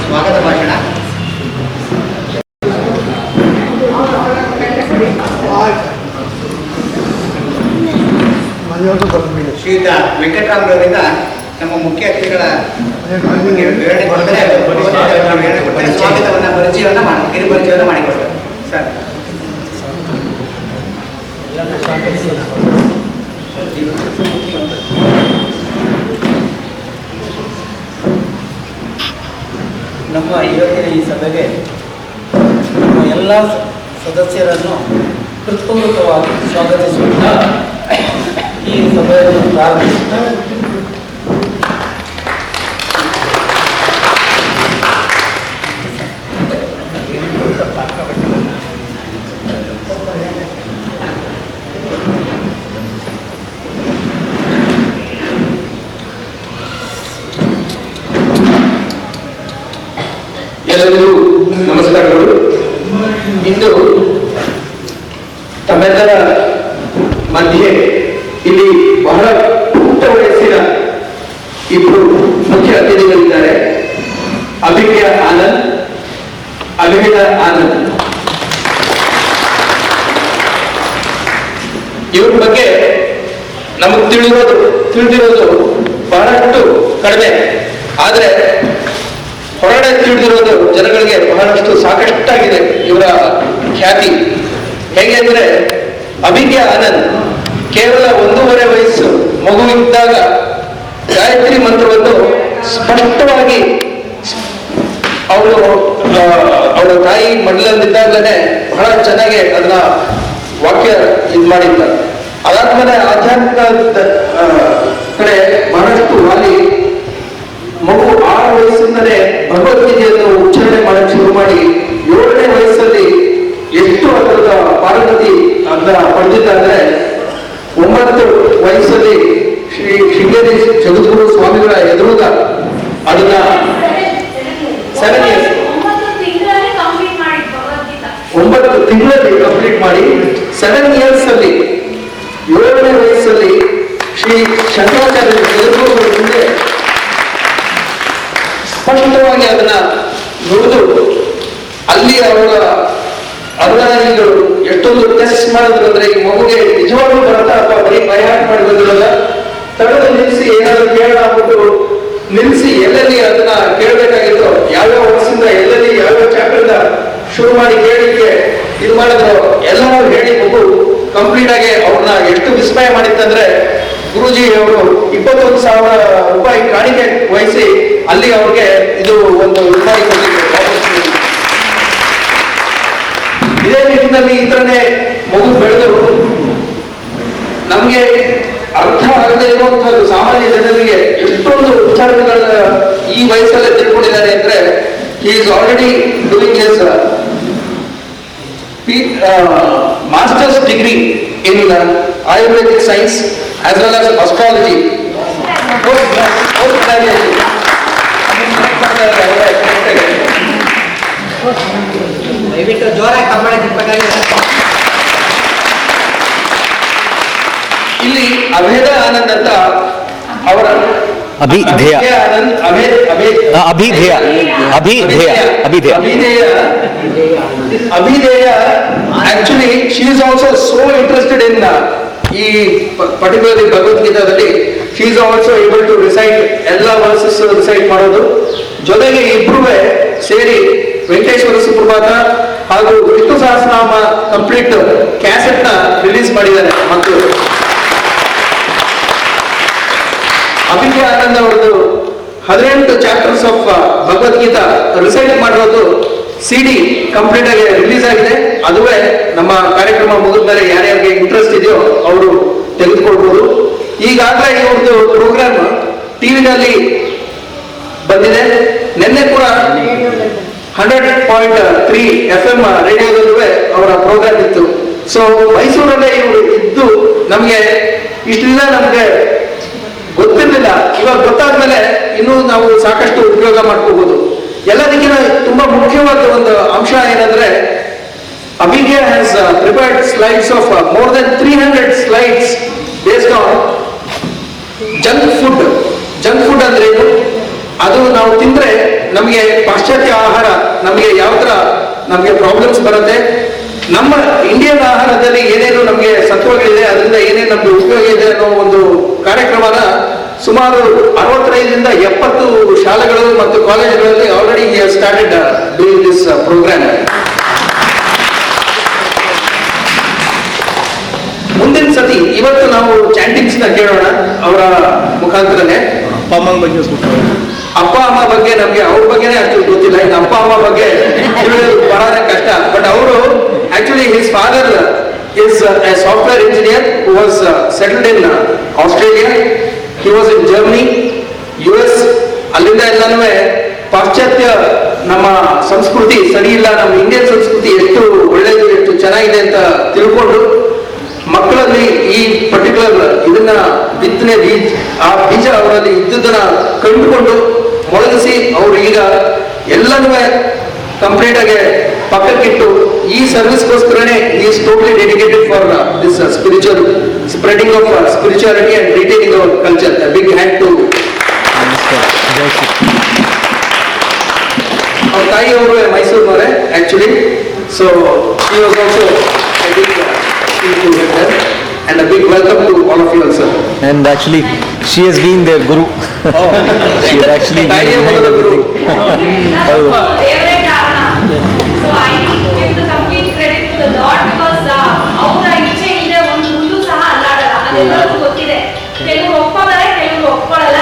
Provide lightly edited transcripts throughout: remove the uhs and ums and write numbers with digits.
ಸ್ವಾಗತ ಭಾಷಣ. ಶ್ರೀಯುತ ವೆಂಕಟರಾಮರವರಿಂದ ನಮ್ಮ ಮುಖ್ಯ ಅತಿಥಿಗಳ ವಿವರಣೆ ಕೊಟ್ಟರೆ ಸ್ವಾಗತವನ್ನು ಪರಿಚಯವನ್ನು ಮಾಡಿಕೊಡ್ತಾರೆ ಸರ್. ನಮ್ಮ ಇವತ್ತಿನ ಈ ಸಭೆಗೆ ನಮ್ಮ ಎಲ್ಲ ಸದಸ್ಯರನ್ನು ಹೃತ್ಪೂರ್ವಕವಾಗಿ ಸ್ವಾಗತಿಸುತ್ತಾ ಈ ಸಭೆಯನ್ನು ಪ್ರಾರಂಭಿಸುತ್ತಾರೆ. ಎಲ್ಲರಿಗೂ ನಮಸ್ಕಾರಗಳು. ಇಂದು ತಮ್ಮೆಲ್ಲರ ಮಧ್ಯೆ ಇಲ್ಲಿ ಬಹಳ ಪುಟ್ಟ ವಯಸ್ಸಿನ ಇಬ್ಬರು ಮುಖ್ಯ ಅತಿಥಿಗಳಿದ್ದಾರೆ. ಅಭಿಜ್ಞಾ ಆನಂದ್, ಅಭಿಹಿತ ಆನಂದ್. ಇವ್ರ ಬಗ್ಗೆ ನಮಗೆ ತಿಳಿದಿರೋದು ಬಹಳಷ್ಟು ಕಡಿಮೆ, ಆದರೆ ಹೊರಗಡೆ ತಿಳಿದಿರೋದು ಜನಗಳಿಗೆ ಬಹಳಷ್ಟು ಸಾಕಷ್ಟಾಗಿದೆ ಇವರ ಖ್ಯಾತಿ. ಹೇಗೆ ಅಂದ್ರೆ, ಅಭಿಜ್ಞಾ ಆನಂದ್ ಕೇವಲ 1.5 ವಯಸ್ಸು ಮಗುವಿದ್ದಾಗ ಗಾಯತ್ರಿ ಮಂತ್ರವನ್ನು ಸ್ಪಷ್ಟವಾಗಿ ಅವರ ತಾಯಿ ಮಡ್ಲಲ್ಲಿದ್ದಾಗಲೇ ಬಹಳ ಚೆನ್ನಾಗಿ ಅದನ್ನ ವಾಕ್ಯ ಇದು ಮಾಡಿದ್ದಾರೆ. ಅದಾದ್ಮೇಲೆ ಆಧ್ಯಾತ್ಮಿಕ ಕಡೆ ಬಹಳಷ್ಟು ವಾಲಿ. ಮಗು 6 ವಯಸ್ಸಿಂದಲೇ ಭಗವದ್ಗೀತೆಯನ್ನು ಉಚ್ಚಾರಣೆ ಮಾಡಕ್ಕೆ ಶುರು ಮಾಡಿ 7ನೇ ವಯಸ್ಸಲ್ಲಿ ಎಷ್ಟು ಅದರ ಪಾರಗತಿ ಅದನ್ನ ಪಡೆದಿದ್ದಾದ್ರೆ, 9 ವಯಸ್ಸಲ್ಲಿ ಶ್ರೀ ಶೃಂಗೇರಿ ಜಗದ್ಗುರು ಸ್ವಾಮಿಗಳ ಎದುರುಗ ಅದನ್ನ 7 ಇಯರ್ಸ್ 9 ತಿಂಗಳಲ್ಲಿ ಕಂಪ್ಲೀಟ್ ಮಾಡಿ 7 ಇಯರ್ಸ್ ಅಲ್ಲಿ 7ನೇ ವಯಸ್ಸಲ್ಲಿ ಶ್ರೀ ಶಂಕರಾಚಾರ್ಯ ಜಗದ್ಗುರು ಮುಂದೆ ಸ್ಪಷ್ಟವಾಗಿ ಅದನ್ನ ನುಡಿದು ಅಲ್ಲಿ ಅವರ ಅನುಯಾಯಿಗಳು ಎಷ್ಟೊಂದು ಟೆಸ್ಟ್ ಮಾಡಿದ್ರು ಅಂದ್ರೆ, ಈ ಮಗುಗೆ ನಿಜವಾಗ್ಲೂ ಬರ್ತಾ ಅಥವಾ ಬರೀ ಬಯಹಾಟ ಮಾಡಿ ಬಂದಿರಲ್ಲ, ತಡೆದು ನಿಲ್ಲಿಸಿ ಏನಾದ್ರು ಕೇಳೋಣ ಆಗ್ಬಿಟ್ಟು ನಿಲ್ಲಿಸಿ ಎಲ್ಲೆಲ್ಲಿ ಅದನ್ನ ಕೇಳಬೇಕಾಗಿತ್ತು, ಯಾವ್ಯಾವ ವರ್ಷದಿಂದ ಎಲ್ಲೆಲ್ಲಿ ಯಾವ್ಯಾವ ಚಾಪ್ಟರ್ನ ಶುರು ಮಾಡಿ ಕೇಳಲಿಕ್ಕೆ ಇದು ಮಾಡಿದ್ರು ಎಲ್ಲರೂ ಹೇಳಿ ಮಗು ಕಂಪ್ಲೀಟ್ ಆಗಿ ಅವ್ರನ್ನ ಎಷ್ಟು ವಿಸ್ಮಯ ಮಾಡಿತ್ತಂದ್ರೆ, ಗುರುಜಿ ಅವರು 21,000 ರೂಪಾಯಿ ಕಾಣಿಕೆ ವಹಿಸಿ ಅಲ್ಲಿ ಅವ್ರಿಗೆ ಇದು ಒಂದು ರೂಪಾಯಿ ಇದೇ ನಿಟ್ಟಿನಲ್ಲಿ ಇತರನೇ ಮಗು ಬೆಳೆದರು. ನಮ್ಗೆ ಅರ್ಥ ಆಗದೆ ಇರುವಂತಹದ್ದು ಸಾಮಾನ್ಯ ಜನರಿಗೆ ಎಷ್ಟೊಂದು ವಿಚಾರಗಳನ್ನ ಈ ವಯಸ್ಸಲ್ಲೇ ತಿಳ್ಕೊಂಡಿದ್ದಾರೆ ಅಂದ್ರೆ, he is already doing his masters degree in Ayurvedic science as well as astrology. ದಯವಿಟ್ಟು ಜೋರಾಗಿ ಕಬ್ಬಾಳೆ ತಿಪ್ಪಗಾಗಿದೆ. ಇಲ್ಲಿ ಅಭೇದ ಆನಂದ್ ಅಂತ ಅವರ ಅಭಿಧೇಯ actually she is also so interested in ಈ ಪರ್ಟಿಕ್ಯುಲರ್ಲಿ ಭಗವದ್ಗೀತಾದಲ್ಲಿ she is also able to recite ಎಲ್ಲ ವರ್ಸಸ್ ರಿಸೈಟ್ ಮಾಡೋದು. ಜೊತೆಗೆ ಇಬ್ರು ಸೇರಿ ವೆಂಕಟೇಶ್ವರ ಸುಪ್ರಭಾತ ಹಾಗೂ ವಿಷ್ಣು ಸಹಸ್ರನಾಮ ಕಂಪ್ಲೀಟ್ ಕ್ಯಾಸೆಟ್ ನ ರಿಲೀಸ್ ಮಾಡಿದ್ದಾರೆ. ಮತ್ತು ಅಭಿಜ್ಞಾ ಆನಂದ್ ಅವರದ್ದು 18 ಚಾಪ್ಟರ್ಸ್ ಆಫ್ ಭಗವದ್ಗೀತಾ ರಿಸೈಟ್ ಮಾಡಿರೋದು CD ಕಂಪ್ಲೀಟ್ ಆಗಿ ರಿಲೀಸ್ ಆಗಿದೆ. ಅದುವೇ ನಮ್ಮ ಕಾರ್ಯಕ್ರಮ ಮುಗಿದ ಮೇಲೆ ಯಾರ್ಯಾರಿಗೆ ಇಂಟ್ರೆಸ್ಟ್ ಇದೆಯೋ ಅವರು ತೆಗೆದುಕೊಳ್ಬಹುದು. ಈಗಾಗಲೇ ಇವ್ರದ್ದು ಪ್ರೋಗ್ರಾಮ್ ಟಿವಿನಲ್ಲಿ ಬಂದಿದೆ. ನಿನ್ನೆ ಕೂಡ 100.3 FM ರೇಡಿಯೋದಲ್ಲೂ ಅವರ ಪ್ರೋಗ್ರಾಮ್ ಇತ್ತು. ಸೊ ಮೈಸೂರಲ್ಲೇ ಇವರು ಇದ್ದು ನಮಗೆ ಇಷ್ಟೆಲ್ಲ ನಮಗೆ ಗೊತ್ತಿರಲಿಲ್ಲ. ಇವಾಗ ಗೊತ್ತಾದ್ಮೇಲೆ ಇನ್ನೂ ನಾವು ಸಾಕಷ್ಟು ಉಪಯೋಗ ಮಾಡ್ಕೋಬಹುದು. ಎಲ್ಲದಕ್ಕಿಂತ ತುಂಬಾ ಮುಖ್ಯವಾದ ಒಂದು ಅಂಶ ಏನಂದ್ರೆ, Abhijna has prepared slides of more than 300 slides based on junk food. Junk food ಅಂದ್ರೆ ಏನು? ಅದು ನಾವು ತಿಂದ್ರೆ ನಮಗೆ ಪಾಶ್ಚಾತ್ಯ ಆಹಾರ ನಮಗೆ ಯಾವ ತರ ನಮಗೆ ಪ್ರಾಬ್ಲಮ್ಸ್ ಬರುತ್ತೆ. ನಮ್ಮ ಇಂಡಿಯನ್ ಆಹಾರದಲ್ಲಿ ಏನೇನು ನಮಗೆ ಸತ್ವಗಳಿದೆ, ಅದರಿಂದ ಏನೇನು ನಮ್ಗೆ ಉಪಯೋಗ ಇದೆ ಅನ್ನೋ ಒಂದು ಕಾರ್ಯಕ್ರಮನ ಸುಮಾರು 65ರಿಂದ 70 ಶಾಲೆಗಳು ಮತ್ತು ಕಾಲೇಜುಗಳಲ್ಲಿ already started doing this program. ಮುಂದಿನ ಸತಿ ಇವತ್ತು ನಾವು ಚಾಂಟಿಂಗ್ಸ್ ನ ಕೇಳೋಣ ಅವರ ಮುಖಾಂತರನೇ. ಅಪ್ಪ ಅಮ್ಮ ಬಗ್ಗೆ ನಮ್ಗೆ ಅವ್ರ ಬಗ್ಗೆನೇ ಅಷ್ಟು ಗೊತ್ತಿಲ್ಲ, ಇನ್ನು ಅಪ್ಪ ಅಮ್ಮ ಬಗ್ಗೆ ತಿಳಿಯೋದು ಬಹಳ ಕಷ್ಟ. ಬಟ್ ಅವರು actually his father is A software engineer who was settled in Australia, he was in Germany, US. ಅಲ್ಲಿಂದ ಎಲ್ಲಾನು ಪಾಶ್ಚಾತ್ಯ ನಮ್ಮ ಸಂಸ್ಕೃತಿ ಸರಿ ಇಲ್ಲ, ನಮ್ಮ ಇಂಡಿಯನ್ ಸಂಸ್ಕೃತಿ ಎಷ್ಟು ಒಳ್ಳೇದು ಎಷ್ಟು ಚೆನ್ನಾಗಿದೆ ಅಂತ ತಿಳ್ಕೊಂಡು ಮಕ್ಕಳಲ್ಲಿ ಈ ಪರ್ಟಿಕ್ಯುಲರ್ ಇದನ್ನ ಬಿತ್ತನೆ ಆ ಬೀಜ ಅವರಲ್ಲಿ ಇದ್ದುದನ್ನ ಕಂಡುಕೊಂಡು ಮೊಳಗಿಸಿ ಅವರು ಈಗ ಎಲ್ಲನೂ ಕಂಪ್ಲೀಟ್ ಆಗಿ ಪಕ್ಕಕ್ಕಿಟ್ಟು ಈ ಸರ್ವಿಸ್ಗೋಸ್ಕರನೇ is totally dedicated for this spiritual spreading of spirituality and retaining our culture. Big hand to ಅವ್ರ ತಾಯಿಯವರು ಮೈಸೂರಿನವರೇ actually. So she was also and a big welcome to all of you also. And actually she has been their guru. She has actually been behind everything. favorite karana. So I give the complete credit to the Lord because ಅವರ ಇಚ್ಛೆ ಇದೆ ಒಂದು ಹುಲ್ಲು ಸಹ ಅಲ್ಲಾಡಲ್ಲ, ಅದೆಲ್ಲರಿಗೂ ಗೊತ್ತಿದೆ. ಕೆಲವರು ಒಪ್ಪೋದಾರೆ, ಕೆಲವರು ಒಪ್ಕೊಳ್ಳಲ್ಲ,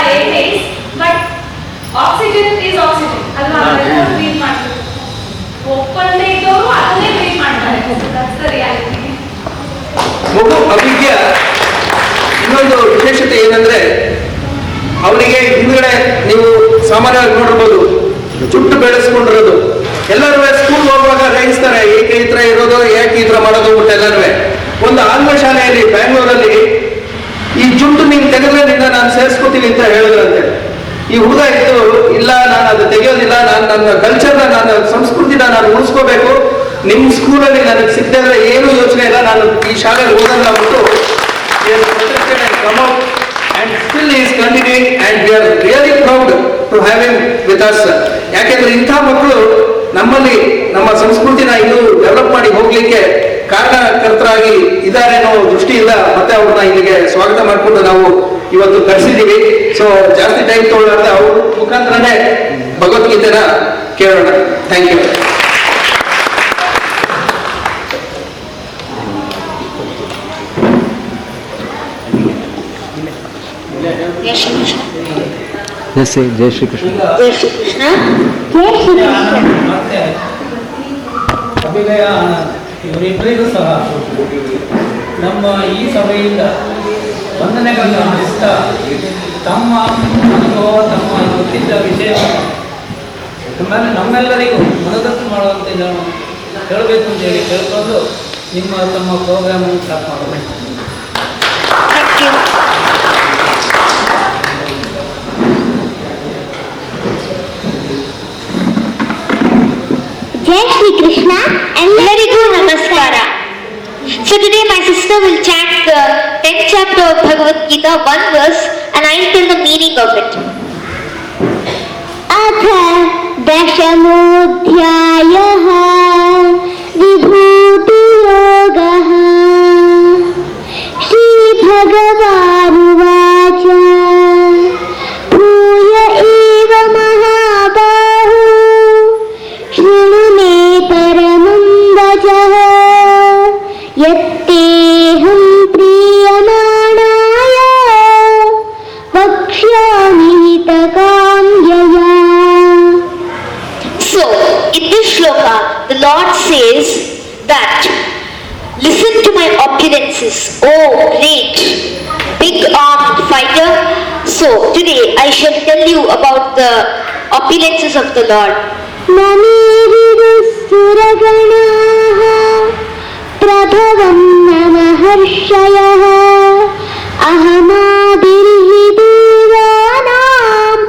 but oxygen is oxygen ಅಲ್ವಾ, ಬ್ರೀತ್ ಮಾಡ್ತಾರೆ. ಒಪ್ಪಂದೇ ಇದ್ದವರು ಅದನ್ನೇ ಬ್ರೀತ್ ಮಾಡ್ತಾರೆ. That's the reality. ಮಗು ಅಭಿಜ್ಞ ಇನ್ನೊಂದು ವಿಶೇಷತೆ ಏನಂದ್ರೆ ಅವನಿಗೆ ಹಿಂದ್ಗಡೆ ನೀವು ಸಾಮಾನ್ಯವಾಗಿ ನೋಡಿರ್ಬೋದು ಜುಟ್ಟು ಬೆಳೆಸ್ಕೊಂಡಿರೋದು. ಎಲ್ಲರೂ ಸ್ಕೂಲ್ ಹೋಗುವಾಗ ರೈಸ್ತಾರೆ, ಏಕೆ ಈ ತರ ಇರೋದು, ಯಾಕೆ ಈ ತರ ಮಾಡೋದು ಬಿಟ್ಟು ಎಲ್ಲರೂ. ಒಂದು ಆಂಗ್ಲ ಶಾಲೆಯಲ್ಲಿ ಬ್ಯಾಂಗ್ಳೂರಲ್ಲಿ ಈ ಜುಟ್ಟು ನೀನು ತೆಗೆದ್ರೆ ನಿನ್ನ ನಾನು ಸೇರಿಸ್ಕೋತೀನಿ ಅಂತ ಹೇಳಿದ್ರಂತೆ. ಈ ಹುಡುಗ ಇತ್ತು, ಇಲ್ಲ ನಾನು ಅದು ತೆಗೆಯೋದಿಲ್ಲ, ನಾನು ನನ್ನ ಕಲ್ಚರ್ನ ನನ್ನ ಸಂಸ್ಕೃತಿನ ನಾನು ಉಳಿಸ್ಕೋಬೇಕು, ನಿಮ್ಮ ಸ್ಕೂಲಲ್ಲಿ ನನಗೆ ಸಿಕ್ಕಿದ್ರೆ ಏನೂ ಯೋಚನೆ ಇಲ್ಲ, ನಾನು ಈ ಶಾಲೆಗೆ ಹೋಗಲ್ಲ ಅಂದ್ಬಿಟ್ಟು and still he is continuing and we are really proud to have him with us. ಯಾಕೆಂದ್ರೆ ಇಂಥ ಮಕ್ಕಳು ನಮ್ಮಲ್ಲಿ ನಮ್ಮ ಸಂಸ್ಕೃತಿನ ಇನ್ನೂ ಡೆವಲಪ್ ಮಾಡಿ ಹೋಗ್ಲಿಕ್ಕೆ ಕಾರಣಕರ್ತರಾಗಿ ಇದ್ದಾರೆ ಅನ್ನೋ ದೃಷ್ಟಿಯಿಂದ ಮತ್ತೆ ಅವ್ರನ್ನ ಇಲ್ಲಿಗೆ ಸ್ವಾಗತ ಮಾಡಿಕೊಂಡು ನಾವು ಇವತ್ತು ಕರೆಸಿದ್ದೀವಿ. ಸೊ ಜಾಸ್ತಿ ಟೈಮ್ ತಗೊಳ್ಳಾರ್ದೆ ಅವ್ರ ಮುಖಾಂತರನೇ ಭಗವದ್ಗೀತೆನ ಕೇಳೋಣ. Thank you. Yes, say Jai Shri Krishna. Jai Shri Krishna. Jai Shri Krishna. ಮತ್ತೆ ಅಭಿನಯ ಇವರಿಬ್ಬರಿಗೂ ಸಹ ನಮ್ಮ ಈ ಸಭೆಯಿಂದ ವಂದನೆಗಳನ್ನು ಅರ್ಪಿಸ್ತಾ ತಮ್ಮ ಅನುಭವ ತಮ್ಮ ಗೊತ್ತಿದ್ದ ವಿಷಯವನ್ನು ನಮ್ಮೆಲ್ಲರಿಗೂ ಮನದಟ್ಟು ಮಾಡುವಂತೆ ನಾವು ಹೇಳಬೇಕು ಅಂತ ಹೇಳಿ ಕೇಳ್ಕೊಂಡು ತಮ್ಮ ಪ್ರೋಗ್ರಾಮ್ ಸ್ಟಾರ್ಟ್ ಮಾಡಬೇಕು. Jai Shri Krishna and Ellarigu Namaskara. So today my sister will chant the 10th chapter of Bhagavad Gita, one verse, and I will tell the meaning of it. Atha dashamodhyayah vibhuti yogah Shri Bhagavanuvacha Bhuya eva mahabahu Shrilu me paramam vajah Yatteham priyamanaya Vakshyami hitakam yaya. So, in this shloka, the Lord says that listen to my opulences, oh great big-armed fighter. So, today I shall tell you about the opulences of the Lord. Nami vidussuraganaha prabhavam namaharshayah ahamadirhi devanam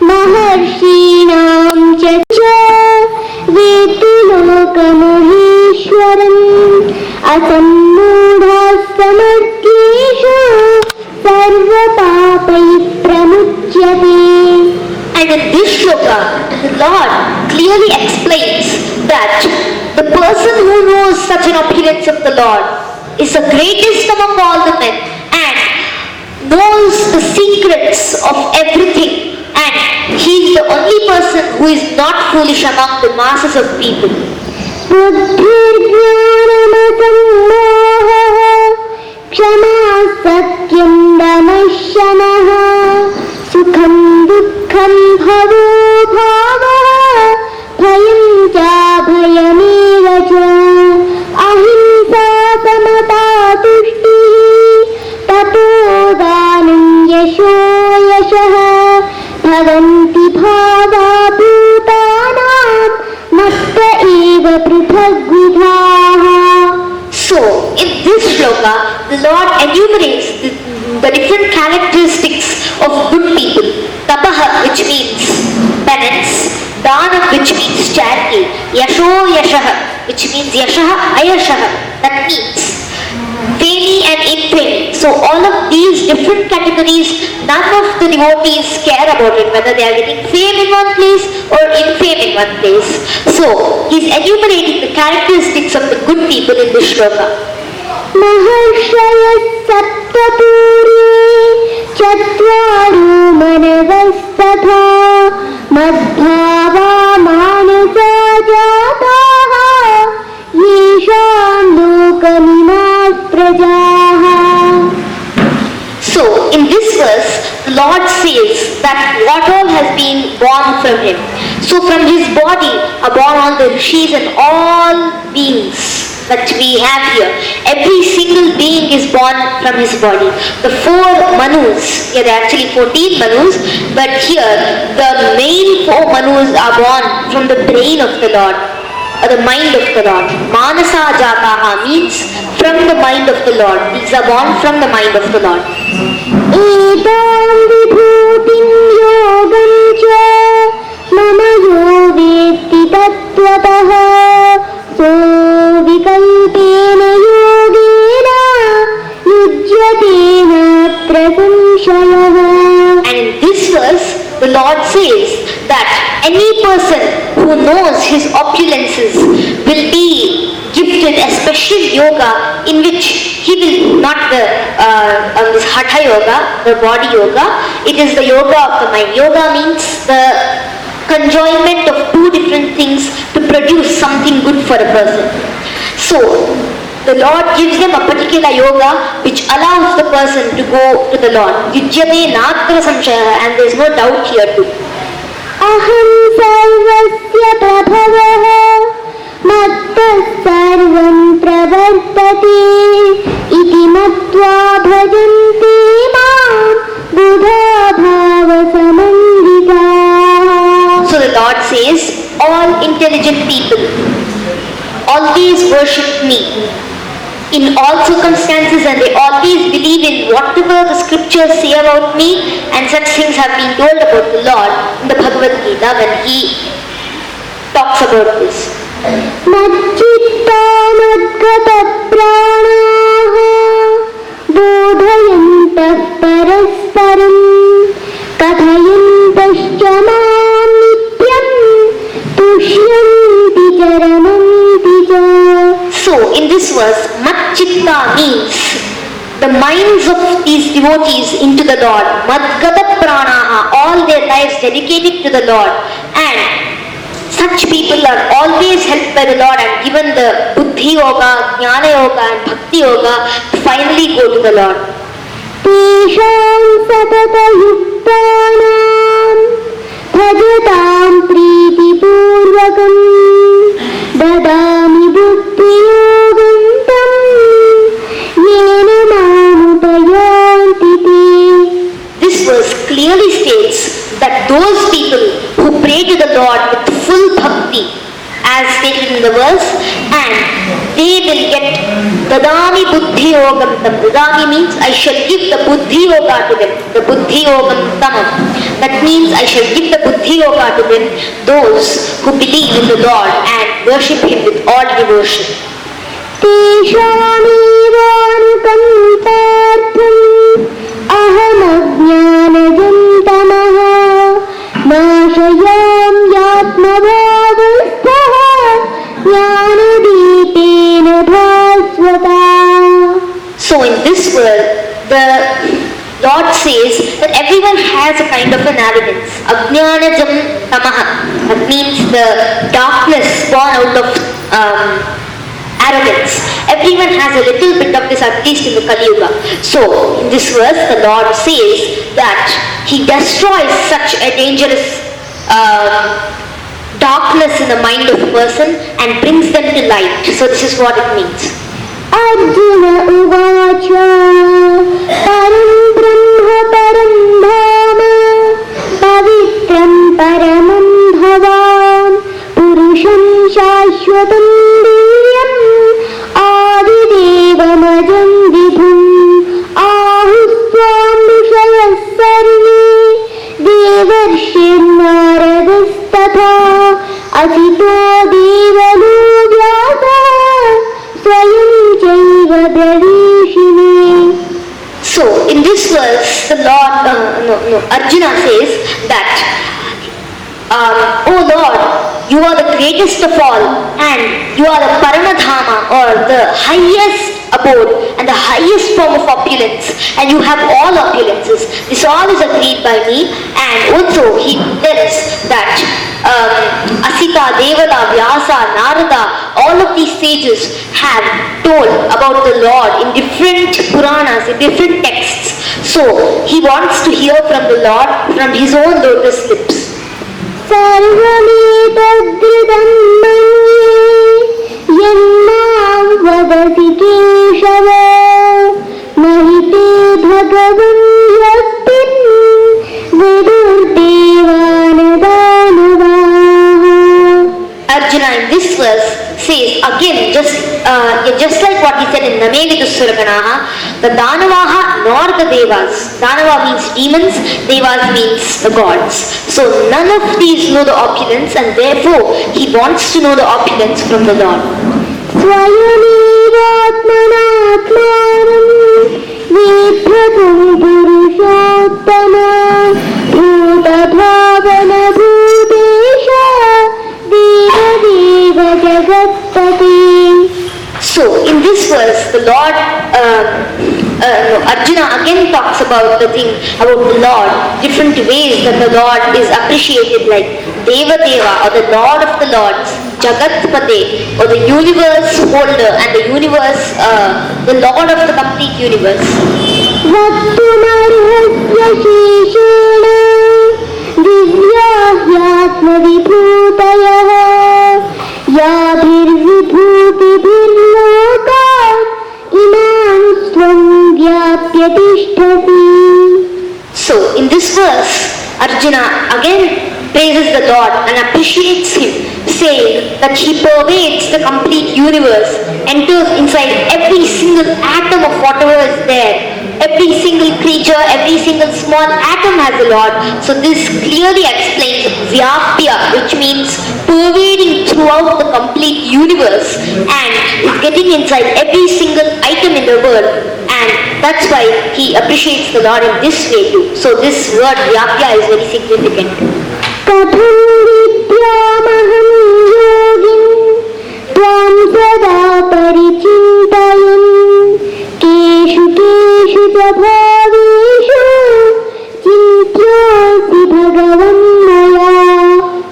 maharshinam chacha vetu lokamaheshwaram asammudha samadhyeshu sarva papai pramuchyate. And in this this shloka, the Lord clearly explains that the person who knows such an opulence of the Lord is the greatest among all the men and knows the secrets of everything, and he is the only person who is not foolish among the masses of people. क्षमा सत्यं दमः शमः सुखं दुःखं भवो भावः भयं च भयमेव च अहिंसा समता तुष्टिः तपोदानं यशो यशः भवन्ति भावा भूतानां मत्त एव पृथग्विधाः. So, in this shloka, the Lord enumerates the different characteristics of good people. Tapaha, which means penance. Dana, which means charity. Yasho, yashaha, which means yashaha, ayashaha. That means fame and infamy. So, all of these different categories, none of the devotees care about it, whether they are getting fame in one place or infame in one place. So, he is enumerating the characteristics of the good people in this shloka. महर्षयः सप्तपूर्वे चत्वारो मनवस्तथा मद्भावा मानसा जाताः येषां लोकमिमाः प्रजाः. So, in this verse, the Lord says that what all has been born from him. So, from his body are born all the rishis and all beings that we have here. Every single being is born from his body. The 4 manus, yeah, there are actually 14 manus, but here the main 4 manus are born from the brain of the Lord, or the mind of the Lord. Manasa jataha means from the mind of the Lord. These are born from the mind of the Lord. एतां विभूतिं योगं च मम यो वेत्ति तत्त्वतः सो विकल्पेन योगेन युज्यते न प्रसंशयः. And in this verse, the Lord says that any person who knows his opulences will be gifted a special yoga in which he will not this hatha yoga, the body yoga. It is the yoga of the mind. Yoga means the conjoinment of 2 different things to produce something good for a person. So, the Lord gives them a particular yoga which allows the person to go to the Lord. Yujyate natra samshaya, and there is no doubt here too. अहं सर्वस्य प्रभवः मत्तः सर्वं प्रवर्तते इति मत्वा भजन्ते मां बुधा भावसमन्विताः. So the Lord says, all intelligent people always worship me in all circumstances, and they always believe in whatever the scriptures say about me, and such things have been told about the Lord in the Bhagavad Gita when he talks about this. मच्चित्ता मद्गतप्राणाः बोधयन्तः परस्परं कथयन्तश्च मां नित्यं तुष्यन्ति च रमन्ति च. So in this verse, Matchitta means the minds of these devotees into the Lord. Madgata pranaha, all their lives dedicated to the Lord, and such people are always helped by the Lord and given the buddhi yoga, jnana yoga and bhakti yoga to finally go to the Lord. तेषां सततयुक्तानां भजतां प्रीतिपूर्वकं ददामि बुद्धियोगं तं येन मामुपयान्ति ते. This verse clearly states that those people who pray to the Lord with full bhakti, as stated in the verse, and they will get dadami buddhi yogam tam. Dadami means I shall give the buddhi yoga to them. The buddhi yogam tamam. That means I shall give the buddhi yoga to them, those who believe in the Lord and worship him with all devotion. तेषामेवानुकम्पार्थम् अहमज्ञानजं तमः नाशय says that everyone has a kind of an arrogance. Ajnanajam tamaha. That means the darkness born out of arrogance. Everyone has a little bit of this, at least in the Kali Yuga. So, in this verse, the Lord says that He destroys such a dangerous darkness in the mind of a person and brings them to light. So, this is what it means. Arjuna uvacha param brahma param dhama pavitram paramam bhavan purusham shashvatam divyam adidevam vibhum ahuswam vishayas sarve devarshir naradastatha asito devalo vyasa swayam chaiva bhavishini. So, in this verse, the Lord, Arjuna says that, "Oh Lord, you are the greatest of all, and you are the Paramadhama, or the highest abode, and the highest form of opulence, and you have all opulences. This all is agreed by me." And also, he tells that Asika, Devala, Vyasa, Narada, all of these sages have told about the Lord in different Puranas, in different texts. So, he wants to hear from the Lord from his own lotus lips. Sarvamedadridam manye yannam vadasi keshava mahite bhagavan yastin vidurdevanadanovaha. Arjuna in this verse says again, just like what he said in Namevidusuraganaha, the Danavaha nor the Devas. Danava means demons, Devas means the gods. So none of these know the opulence, and therefore he wants to know the opulence from the Lord. Swayamevatmanatmanam vidhatum purushottama bhutadhavana bhutesha deva jagatpati. So in this verse, the Lord, Arjuna again talks about the thing about the Lord, different ways that the Lord is appreciated, like Deva Deva, or the Lord of the Lords, Jagatpate, or the universe holder and the universe, the Lord of the complete universe. Vaktumarhasya sheshena divyāhyātma vibhūtayaha yābhirvibhūtibhirlokāt imān svam vyāpya tishtati. So in this verse, Arjuna again praises the Lord and appreciates Him, saying that He pervades the complete universe, enters inside every single atom of whatever is there. Every single creature, every single small atom has a Lord. So this clearly explains Vyapya, which means pervading throughout the complete universe and is getting inside every single item in the world. And that's why he appreciates the Lord in this way too. So this word Vyapya is very significant. Katham vidyamaham yogin tvam sada parichintayan keshu keshu cha bhavishu chintyosi bhagavan maya.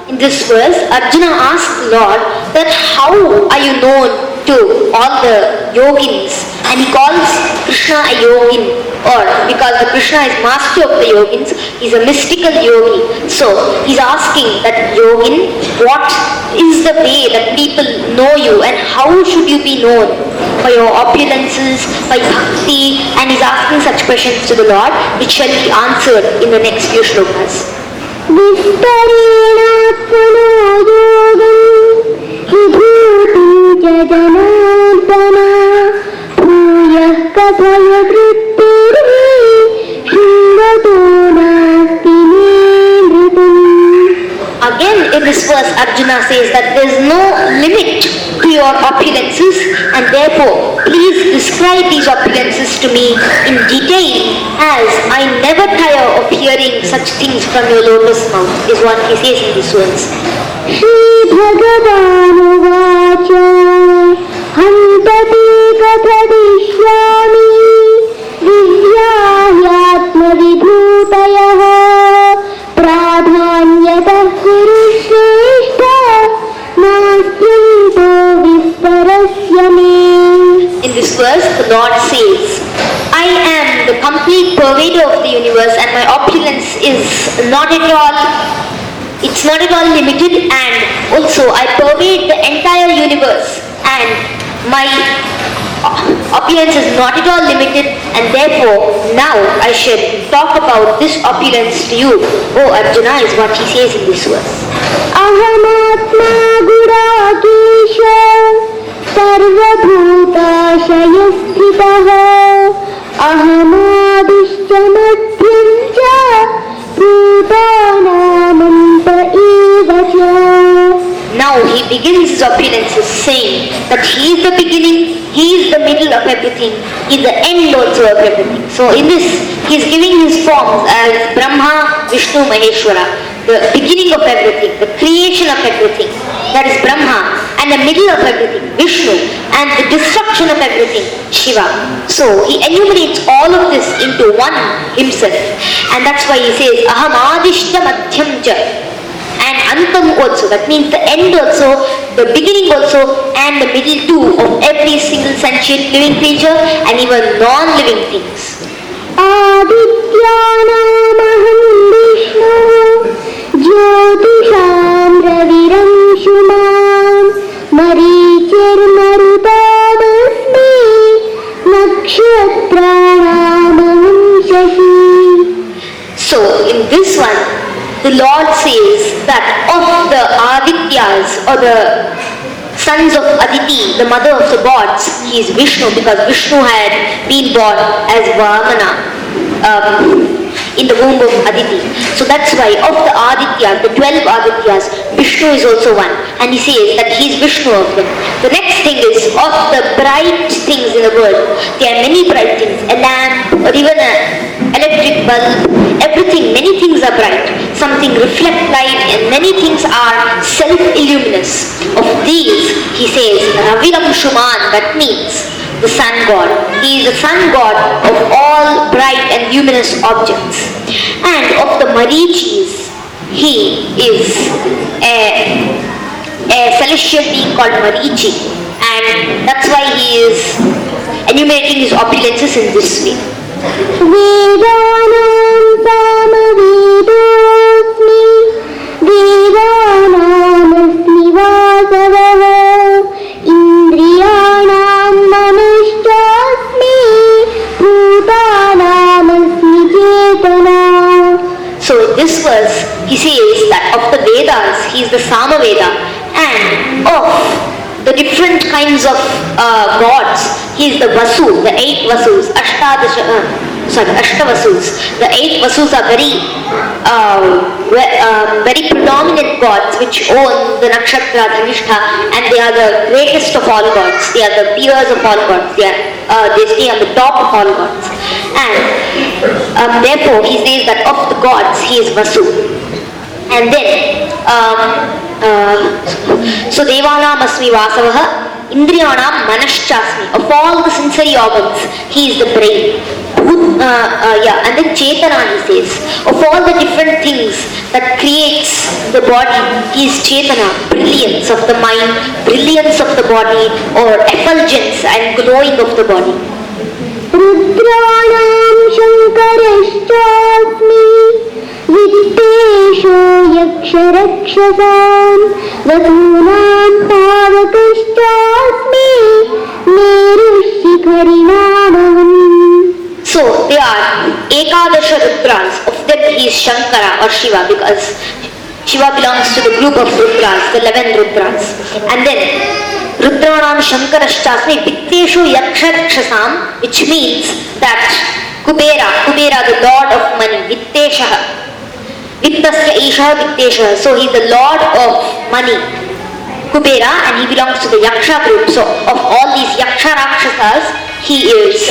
In this verse, Arjuna asked the Lord that how are you known to all the yogins, and he calls Krishna a yogin, or because the Krishna is master of the yogins, he's a mystical yogi. So he's asking that yogin, what is the way that people know you, and how should you be known? By your opulences, by bhakti, and he's asking such questions to the Lord, which shall be answered in the next few shlokas. Vistarenaatmano yogam vibhutim ca janardana bhuyah kathaya vrittirhi shringato nasti nindritam. Again in this verse, Arjuna says that there is no limit to your opulences, and therefore please describe these opulences to me in detail, as I never tire of hearing such things from your lotus mouth, is what he says in this verse. Shri Bhagavanuvacha Hantati Kathadishyami Divyāhyātma Vibhu Lord says, I am the complete pervader of the universe and my opulence is not at all, it's not at all limited, and also I pervade the entire universe and my opulence is not at all limited, and therefore now I should talk about this opulence to you. Oh Arjuna, is what he says in this verse. अहमात्मा गुडाकेश सर्वभूताशयस्थितः अहमादिश्च मध्यं च भूतानामन्त एव च. Now he begins his opulences saying that he is the beginning, he is the middle of everything, he is the end also of everything. So in this, he is giving his forms as Brahma, Vishnu, Maheshwara, the beginning of everything, the creation of everything, that is Brahma, and the middle of everything, Vishnu, and the destruction of everything, Shiva. So he enumerates all of this into one himself, and that's why he says, Aham Adishta Madhyam Cha. And Antam also, that means the end also, the beginning also, and the middle too of every single sentient living creature and even non-living things. आदित्यानामहं विष्णुः ज्योतिषां रविरंशुमान् मरीचिर्मरुतामस्मि नक्षत्राणामहं शशी. So in this one, the Lord says that of the Adityas or the sons of Aditi, the mother of the gods, he is Vishnu because Vishnu had been born as Vamana in the womb of Aditi. So that's why of the Adityas, the 12 Adityas, Vishnu is also one. And he says that he is Vishnu of them. The next thing is of the bright things in the world. There are many bright things, a lamp or even an electric bulb, everything, many things are bright. Something reflect light and many things are self-illuminous. Of these, he says, Raviram Shuman, that means the sun god. He is the sun god of all bright and luminous objects. And of the Marichis, he is a celestial being called Marichi. And that's why he is enumerating his opulences in this way. वेदानां सामवेदोऽस्मि वेदानामस्मि वासवः इन्द्रियाणां मनश्चास्मि भूतानामस्मि चेतना. So in this verse, he says that of the Vedas, he is the Samaveda, and of the different kinds of gods, he is the Vasu, the 8 Vasus, Ashtavasus. The 8 Vasus are very predominant gods which own the nakshatra, Dhanishta, and they are the greatest of all gods. They are the peers of all gods. They stay on the top of all gods. And therefore he says that of the gods he is Vasu. And then so Devanam Asmi Vasavaha, Indriyanam Manashchasmi. Of all the sensory organs, he is the brain. And then Chetana, he says. Of all the different things that creates the body, he is Chetana, brilliance of the mind, brilliance of the body, or effulgence and glowing of the body. रुद्राणां शङ्करश्चास्मि वित्तेषो यक्षरक्षसां वसूनां पावकश्चास्मि मेरुशिखरिणामहम्. So they are Ekadasha Rudras. Of them he is Shankara or Shiva because Shiva belongs to the group of Rudras, the 11 Rudras. And then Rudranam Shankarashchasmi Vitteshu Yaksharakshasam, which means that Kubera, the lord of money, Vitteshaha. Vittasya Isha Vitteshaha. So he is the lord of money, Kubera, and he belongs to the Yaksha group. So of all these Yaksha Rakshasas, he is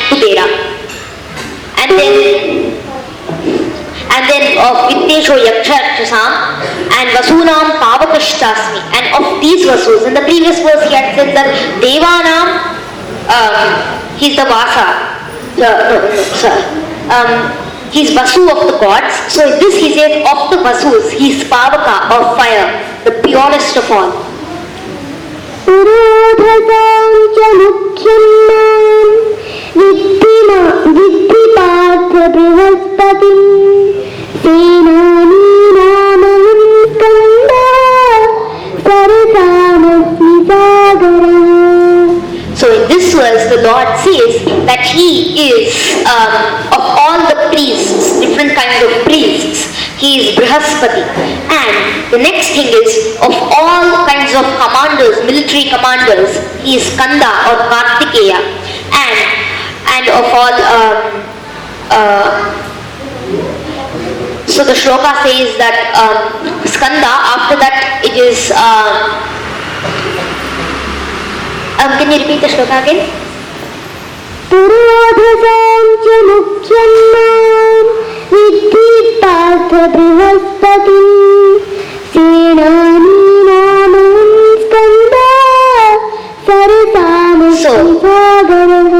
Kubera. And then of Vittesho Yaksha and Vasunam Pavakashtasmi. And of these Vasus, in the previous verse he had said that Devanam, he is the Vasa. He is Vasu of the gods. So in this he says of the Vasus, he is Pavaka of fire, the purest of all. पुरोधसां च मुख्यं विद्धि पार्थ बृहस्पतिं सेनानीनामहं स्कन्दः सरसामस्मि सागरः. So in this verse, the Lord says that He is of all the priests, different kinds of priests, He is Brihaspati. And the next thing is, of all kinds of commanders, military commanders, He is Skanda or Kartikeya. And of all, so the shloka says that Skanda, after that it is, can you repeat the shloka again? पुरोधसां च मुख्यं विद्धि पार्थ बृहस्पतिं सेनानीनामहं स्कन्दः सरसामस्मि सागरः.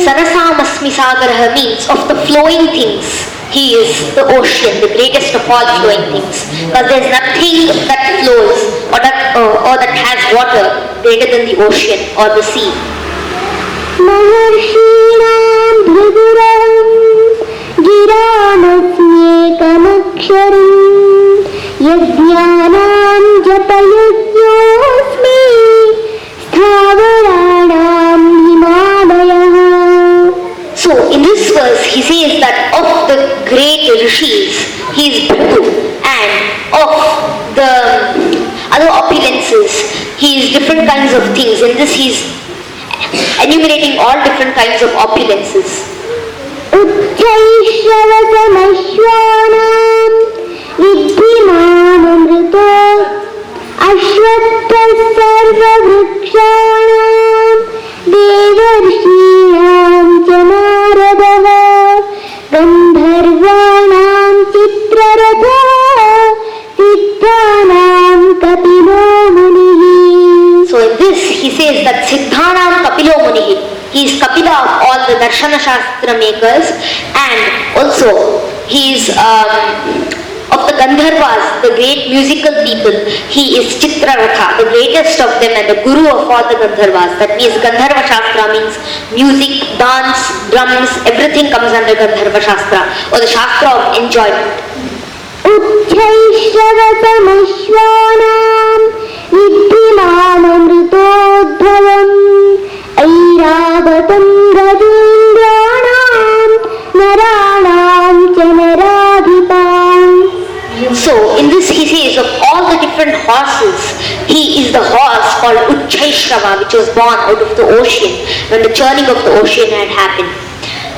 Sarasamasmi Sagaraha means of the flowing things. He is the ocean, the greatest of all flowing things. But there is nothing that flows or that has water greater than the ocean or the sea. महर्षीणां भृगुरहं गिरामस्म्येकमक्षरं यज्ञानां जपयज्ञोऽस्मि स्थावराणां हिमालयः. So in this verse he says that of the great rishis he is Bhrigu, and of the other opulences he is different kinds of things. In this he is enumerating all different kinds of opulences. उच्चैश्रवसमश्वानां विद्धि माममृतो अश्वत्थः सर्ववृक्षाणां देवर्षीणां च नारदः गन्धर्वाणां चित्ररथः सिद्धानां कपिलो मुनिः. So in this he says that Siddhanam Kapilo Munihi, he is Kapila of all the Darshana Shastra makers, and also he is of the Gandharvas, the great musical people. He is Chitraratha, the greatest of them and the guru of all the Gandharvas. That means Gandharva Shastra means music, dance, drums, everything comes under Gandharva Shastra or the Shastra of enjoyment. उच्चैश्रवसमश्वानां विद्धि माममृतोद्भवम् ऐरावतं गजेन्द्राणां नराणां च नराधिपाम्. So in this he says of all the different horses, he is the horse called Uchchaishrava, which was born out of the ocean when the churning of the ocean had happened.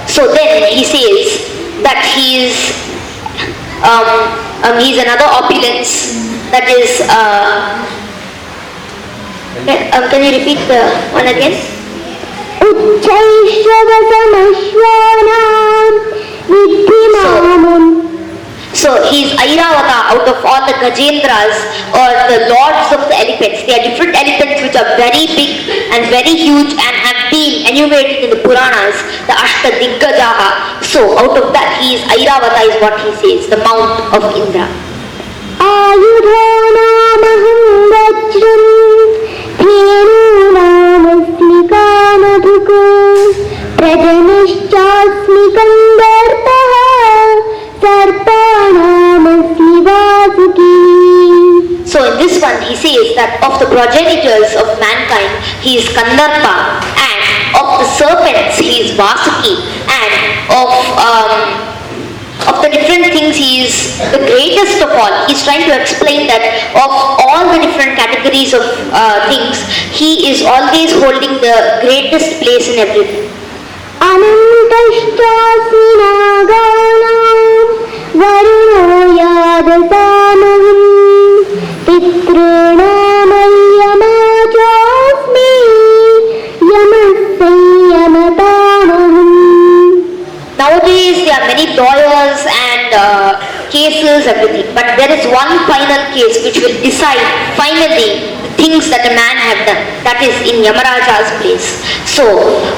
So then he says that he is another opulence, that is can you repeat the one again? उच्चैश्रवसमश्वानां विद्धि मामम्. So he is Airavata out of all the Gajendras or the lords of the elephants. They are different elephants which are very big and very huge and have been enumerated in the Puranas, the Ashta Diggajaha. So out of that he is Airavata is what he says, the mount of Indra. आयुधानामहं वज्रं धेनूनामस्मि कामधुक् प्रजनश्चास्मि कन्दर्पः सर्पाणामस्मि Vasuki. So in this one he says that of the progenitors of mankind he is Kandarpa, and of the serpents he is Vasuki, and of the different things he is the greatest of all. He is trying to explain that of all the different categories of things he is always holding the greatest place in everything. अनन्तश्चास्मि नागानां वरुणो यादसामहं पितॄणामय्यमाचास्मि यमः संयमतामहम्. Nowadays there are many lawyers and cases, everything, but there is one final case which will decide finally the things that a man have done. That is in Yamaraja's place. So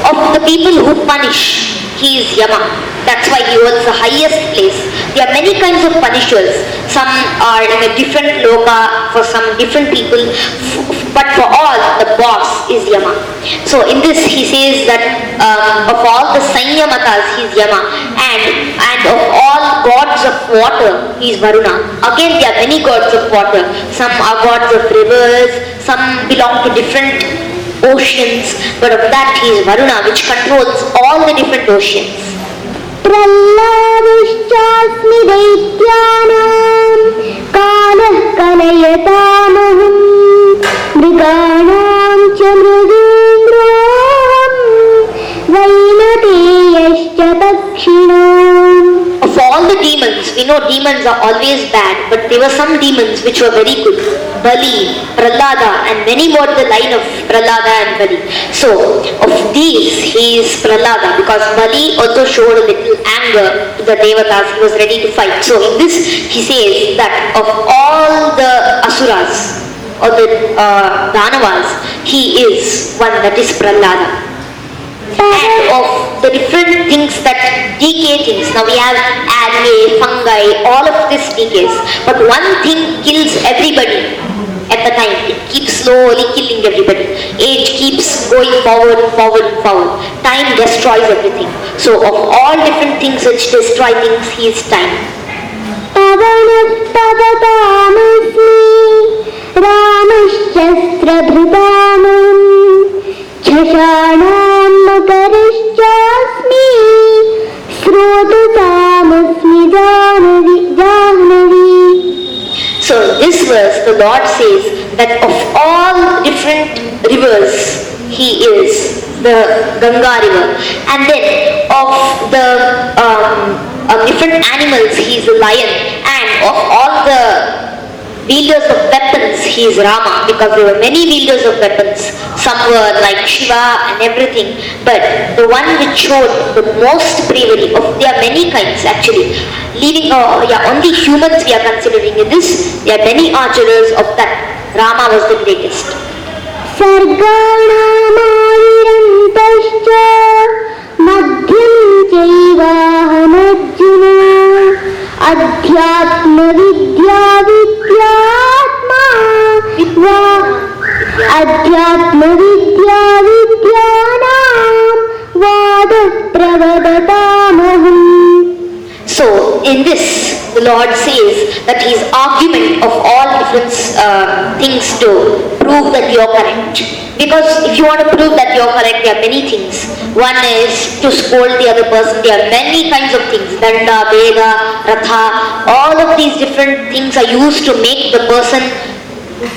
of the people who punish, he is Yama. That's why he holds the highest place. There are many kinds of punishers. Some are in a different loka for some different people. but for all, the boss is Yama. So in this he says that of all the Sanyamatas he is Yama, and of all gods of water he is Varuna. Again there are many gods of water. Some are gods of rivers, some belong to different oceans, but of that he is Varuna, which controls all the different oceans. प्रह्लादश्चास्मि दैत्यानां कालः कलयतामहं मृगाणां च मृगेन्द्रोऽहं वैनतेयश्च दक्षिणाम्. Of all the demons, we know demons are always bad, but there were some demons which were very good. Bali, Prahlada, and many more the line of Prahlada and Bali. So, of these, he is Prahlada, because Bali also showed a little anger to the Devatas. He was ready to fight. So, in this, he says that of all the Asuras, or the Danavas, he is one that is Prahlada. And of the different things that decay things, now we have algae, fungi, all of this decays, but one thing kills everybody at the time. It keeps slowly killing everybody. Age keeps going forward, forward, forward. Time destroys everything. So of all different things which destroy things, he is time. पवनस्तवतामस्मि रामश्चस्त्रभृतामहं झषाणां मकरश्चास्मि स्रोतसामस्मि Jahnavi. So this verse, the Lord says that of all different rivers, he is the Ganga river. And then of the different animals, he is the lion. And of all the wielders of weapons, he is Rama, because there were many wielders of weapons. Some were like Shiva and everything, but the one which showed the most bravery, of there are many kinds actually. Leaving, only humans we are considering in this. There are many archers of that. Rama was the greatest. सर्गाणामाविरन्तश्च मध्यं चैवाहमर्जुन अध्यात्मविद्या विद्यात्मा अध्यात्मविद्या विद्यानां वादः प्रवदतामहम्. So in this, the Lord says that his argument of all different things to prove that you are correct. Because if you want to prove that you are correct, there are many things. One is to scold the other person. There are many kinds of things. Danda, Veda, Ratha, all of these different things are used to make the person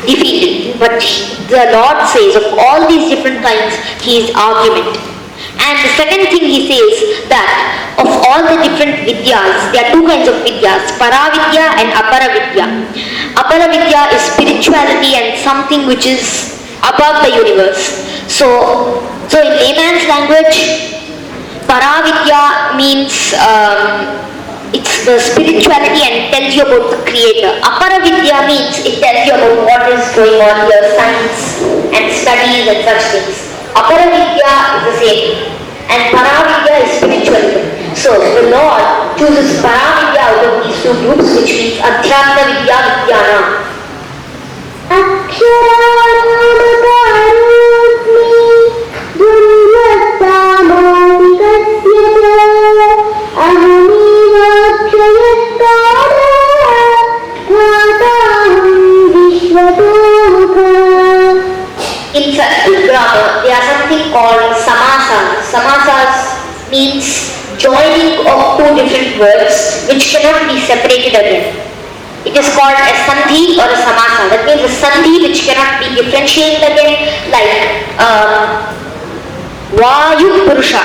defeated. But the Lord says of all these different kinds, he is argument. And the second thing he says that of all the different vidyas, there are two kinds of vidyas, Paravidya and Aparavidya. Aparavidya is spirituality and something which is above the universe. So in layman's language, Paravidya means it's the spirituality and tells you about the creator. Aparavidya means it tells you about what is going on here, science and studies and such things. Aparavidya is the same, and Paravidya is spiritualism. So the Lord chooses Paravidya out of these two groups, which means Adhyatma Vidya Vidyana. अक्षराणामकारोऽस्मि दुर्लभतामोऽधिकस्य च अहमेवाक्षयः कालः विश्वतोमुखः. In grammar, there are something called samasas. Samasas means joining of two different words which cannot be separated again. It is called a sandhi or a samasa. That means a sandhi which cannot be differentiated again, like Vayu Purusha.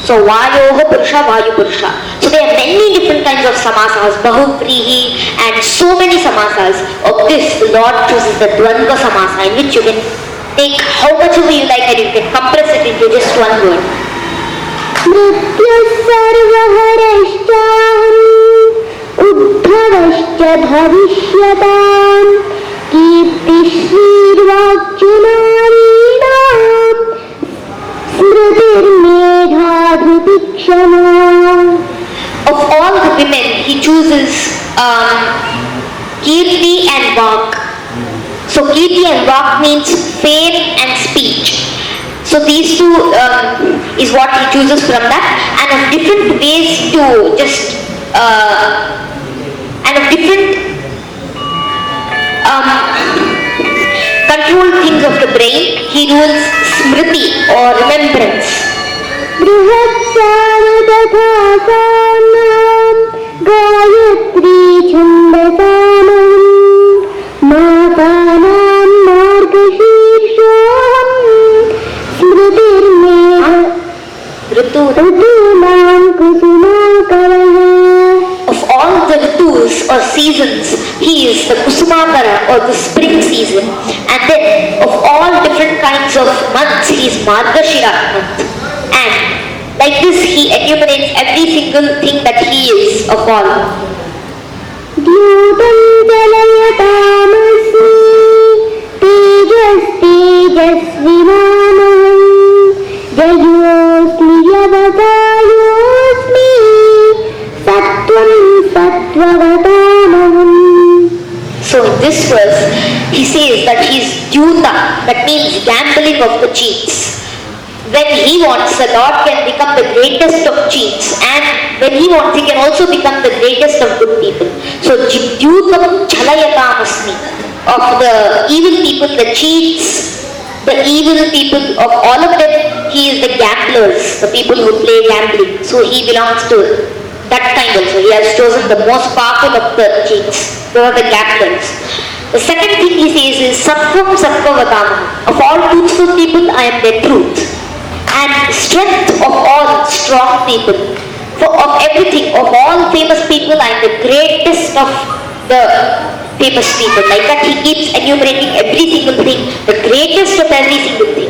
So Vayoha Purusha, Vayu Purusha. So there are many different kinds of samasas, Bahuprihi, and so many samasas. Of this, the Lord chooses the Dvandva samasa, in which you can take how much of you like and you can compress it into just one word. मृत्युः सर्वहरश्चाहम् उद्भवश्च भविष्यताम् कीर्तिश्रीर्वाक्युनारीणां स्मृतिर्मेधा धृतिक्षमा. Of all the women, he chooses Kirti and Vak. So So Kirti and Vak means fame and speech. So these two is what he chooses from that, and of different ways to just and of different control things of the brain. He rules smriti or remembrance. बृहत्सारदधासानां Gayatri छन्दसामहं मातानां मार्गशीर्षोऽहं स्मृतिर्मेघ ऋतूनां कुसुमाकरः. Of all the ritus or seasons, he is the Kusumakara or the spring season, and then of all different kinds of months, he is Margashira month. And like this, he enumerates every single thing that he is of all. द्यूतं जलयतामस्मि तेजस्तेजस्विनामहं जयोऽस्मि व्यवसायोऽस्मि सत्त्वं सत्त्ववतामहम्. So in this verse, he says that he is Dyuta, that means gambling of the cheats. When he wants, the Lord can become the greatest of cheats, and when he wants, he can also become the greatest of good people. So Dyutam Chalayatam-asmi, of the evil people, the cheats, the evil people, of all of them, he is the gamblers, the people who play gambling. So he belongs to that kind also. He has chosen the most powerful of the cheats. They are the gamblers. The second thing he says is Sattvam Sattvavatama. Of all truthful people, I am their truth. And strength of all strong people. For of everything, of all famous people, I am the greatest of the famous people. Like that, he keeps enumerating every single thing, the greatest of every single thing.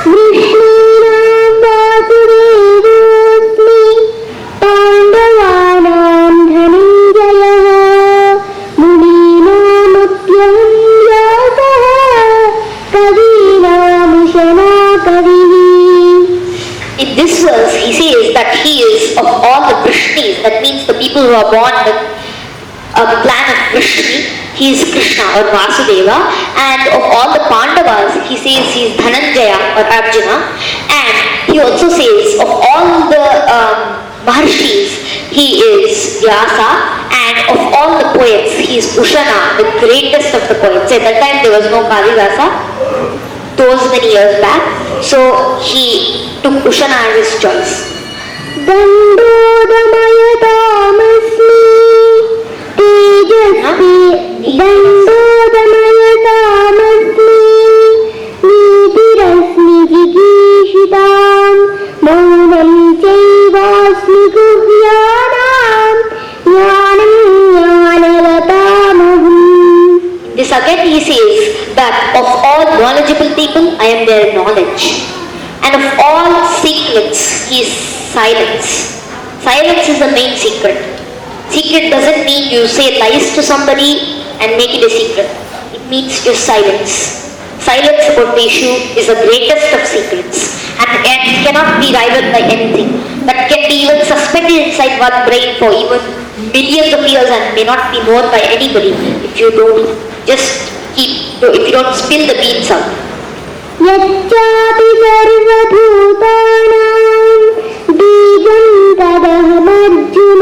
कृष्णानां वासुदेवोऽस्मि पाण्डवानां धनञ्जयः मुनीनामप्यहं व्यासः कवीनामुशना कविः. In this verse, he says that he is of all the Vrishnis, that means the people who are born with the clan of Vrishni, he is Krishna or Vasudeva, and of all the Pandavas, he says he is Dhananjaya or Arjuna, and he also says of all the Maharshis, he is Vyasa, and of all the poets, he is Ushana, the greatest of the poets. At that time, there was no Kalidasa, those many years back, so he took Ushana as his choice. दण्डोदमयतामस्मि तेजस्वी दण्डोदमयतामस्मि नीतिरस्मि जिगीषितां मौनं चैवास्मि गुह्यानां ज्ञानं ज्ञानवतामहम्. This again he says that of all knowledgeable people, I am their knowledge. And of all secrets, he is silence. Silence is the main secret. Secret doesn't mean you say lies to somebody and make it a secret. It means just silence. Silence about the issue is the greatest of secrets, and it cannot be rivaled by anything. That can be even suspended inside one brain for even millions of years and may not be known by anybody if you don't just if you don't spill the beans out. यच्चापि सर्वभूतानां बीजं तदहमर्जुन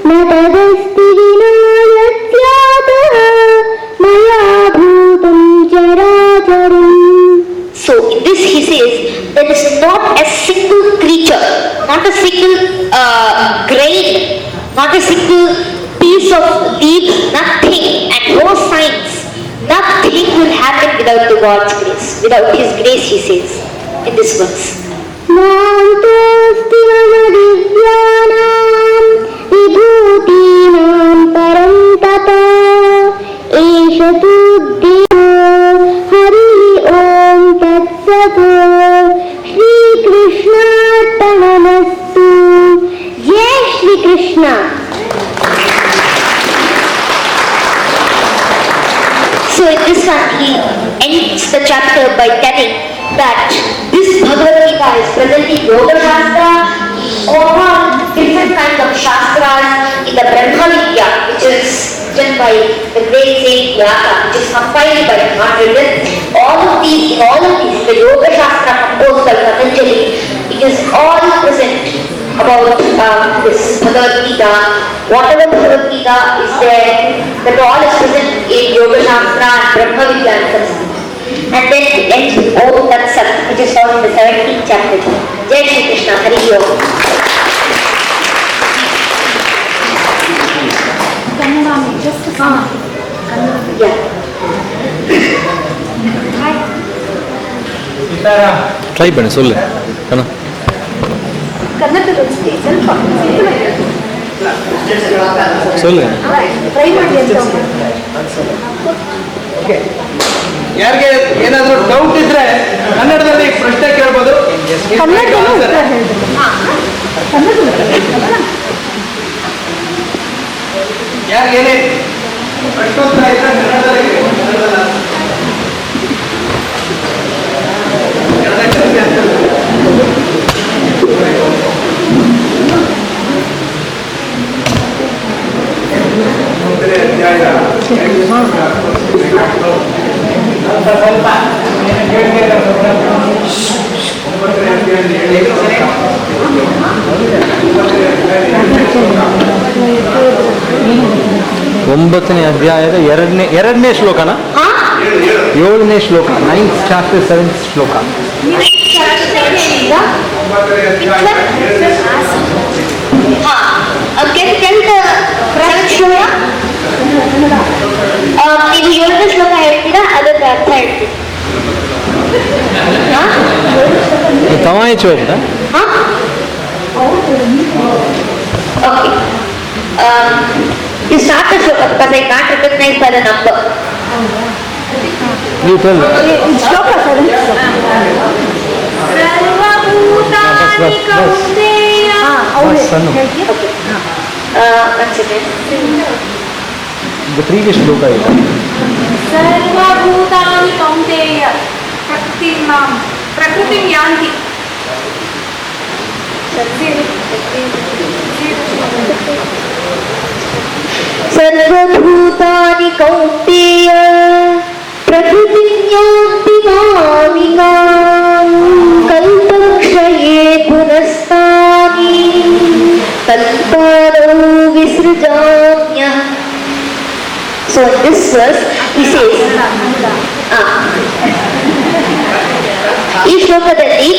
न तदस्ति विना यस्यातः मया भूतं चराचरम्. So in this he says there is not a single creature, not a single grain, not a single piece of leaves, nothing, and no signs. Nothing will happen without the God's grace, without His grace, he says in this verse. नान्तोऽस्ति मम दिव्यानां विभूतीनां परं तप एष तुद्यो हरिः ॐ तत्सत् श्रीकृष्णार्पणमस्तु. जय Shri Krishna. So in this one he ends the chapter by telling that this Bhagavad Gita is presenting Yoga Shastra, all different kinds of Shastras in the Brahma Vidya, which is written by the great saint Vyasa, which is compiled but not written. All of these, the Yoga Shastra composed by Patanjali, it is all present about this Bhagavad Gita. Whatever Bhagavad Gita is there, that all is present in Yoga Shastra and Brahma Vidya. And then it ends with Om Tat Sat, which is found in the 17th chapter. Jai Shri Krishna, Hari Om. Yeah. Try ಬನ್ನಿ ಸೊಲ್ಲೆ ಕಣ ಕನ್ನಡದಲ್ಲಿ ಸ್ವಲ್ಪ ಸೊಲ್ಲೆ try ಮಾಡಿ ಅಂತ ಯಾರಿಗೆ ಏನಾದರೂ doubt ಇದ್ರೆ ಕನ್ನಡದಲ್ಲಿ ಪ್ರಶ್ನೆ ಕೇಳ್ಬೋದು. ಯಾರಿಗೇನೇ ಪ್ರಶ್ನೋತ್ತರ ಇದ್ರೆ ಕನ್ನಡದಲ್ಲಿ ಒಂಬತ್ತನೇ ಅಧ್ಯಾಯದ ಎರಡನೇ ಶ್ಲೋಕನ 7ನೇ ಶ್ಲೋಕ 9th chapter 7th ಶ್ಲೋಕ. ನೀವು 7ನೇ ಶ್ಲೋಕ ಹೇಳ್ತೀರಾ, ಅದಕ್ಕೆ ಅರ್ಥ ಹೇಳ್ತೀರಾ? ತಮಾಯಿ ಚೋಟ Okay. You start the shloka because I can't recognize by the number. ನೀವು ಟ್ವೆಲ್ ಸರ್ವಭೂತಾನಿ ಕೌಂತೆಯ ಸಣ್ಣ One second. ಪ್ರೀವಿಯಸ್ ಶ್ಲೋಕ ಇದೆ. ಸರ್ವಭೂತಾನಿ ಕೌಂತೆಯ ಪ್ರಕೃತಿಂ ಯಾಂತಿ. सर्वभूतानि कौन्तेय प्रकृतिं यान्ति मामिमाम् कल्पक्षये पुनस्तानि कल्पादौ विसृजाम्यः. So in this verse he says, ಈ ಶ್ಲೋಕದಲ್ಲಿ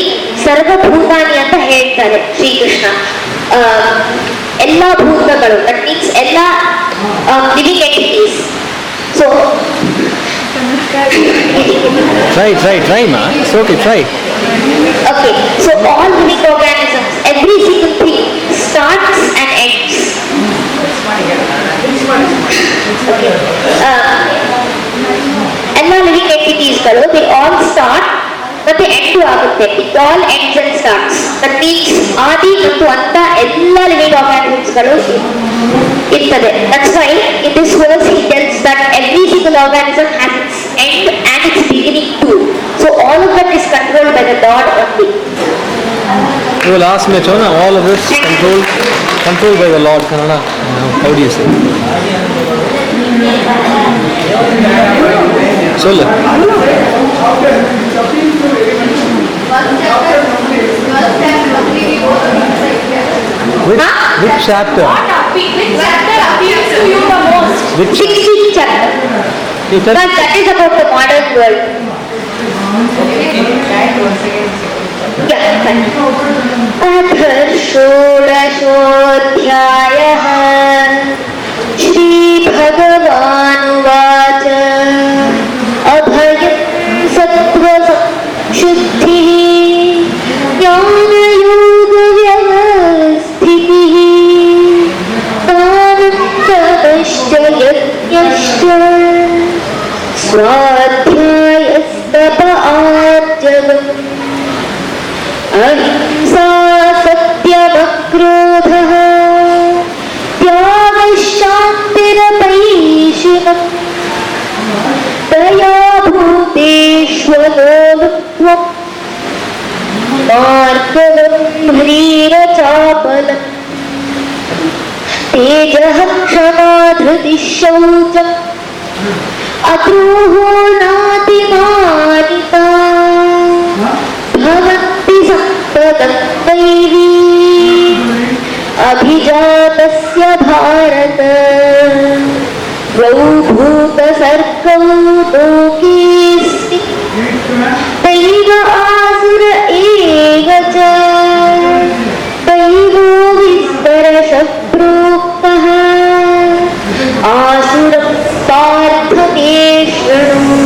ಸರ್ವಭೂತಾನಿ ಅಂತ ಹೇಳ್ತಾರೆ ಶ್ರೀಕೃಷ್ಣ. ಎಲ್ಲ ಭೂತಗಳು, ದಟ್ ಮೀನ್ಸ್ ಎಲ್ಲ ಲಿವಿಂಗ್ ಎಂಟಿಟೀಸ್. ಸೊ ಟ್ರೈ ಮಾ okay try. Okay, so all living organisms, every single thing starts and ends. Okay. ಎಲ್ಲ ಲಿವಿಂಗ್ ಎಂಟಿಟೀಸ್ಗಳು they all start ಮತ್ತೆ ಎಂಟು ಆಗುತ್ತೆ. It all ends and starts. That means ಆದಿ ಮತ್ತು ಅಂತ ಎಲ್ಲ ಲಿವಿಂಗ್ ಆರ್ಗಾನಿಸಮ್ಸ್ಗಳು ಇರ್ತದೆ. That's why in this verse he tells that every single organism has its end and its beginning too. So all of that is controlled by the lord only. वो last में छो ना all of this controlled by the Lord. Kannada how do you say? सोल्ले which chapter? Which chapter appeals to you the most? Which 16th chapter. But that is about the modern world. Yeah, अथ षोडशोऽध्यायः श्रीभगवानुवाच अभयं सत्त्वशुद्धिः ज्ञानयोगव्यवस्थितिः दानं तपश्च यज्ञश्च स्वाध्यायस्तप आर्जवम् अहिंसा सत्यमक्रोधः त्यागश्शान्तिरपैशुनम् दया भूतेष्वलोलुप्त्वम् मार्गवम् ह्रीरचापलम् तेजः क्षमा धृतिः शौचम् अद्रोहो नातिमानिता भवन्ति सम्पदं दैवी अभिजातस्य भारत द्वौ भूतसर्गौ लोकेऽस्मिन् दैव आसुर एव च दैवो विस्तरशः प्रोक्तः आसुरः पार्थ मे शृणु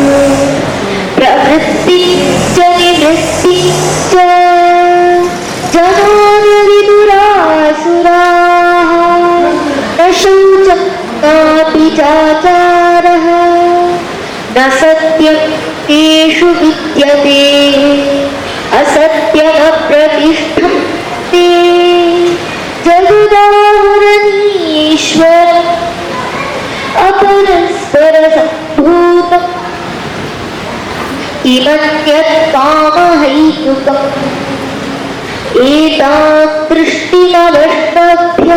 प्रवृत्तिश्च निवृत्तिश्च जनान विदुरासुराः न शौचं नापि चाचारः न सत्यं तेषु विद्यते असत्यमप्रतिष्ठन्ते जगदाहुरनीश्वरम् अपरस्परसम्भूतम् किमन्यत् कामहैतुकम् एतां दृष्टिमवष्टभ्य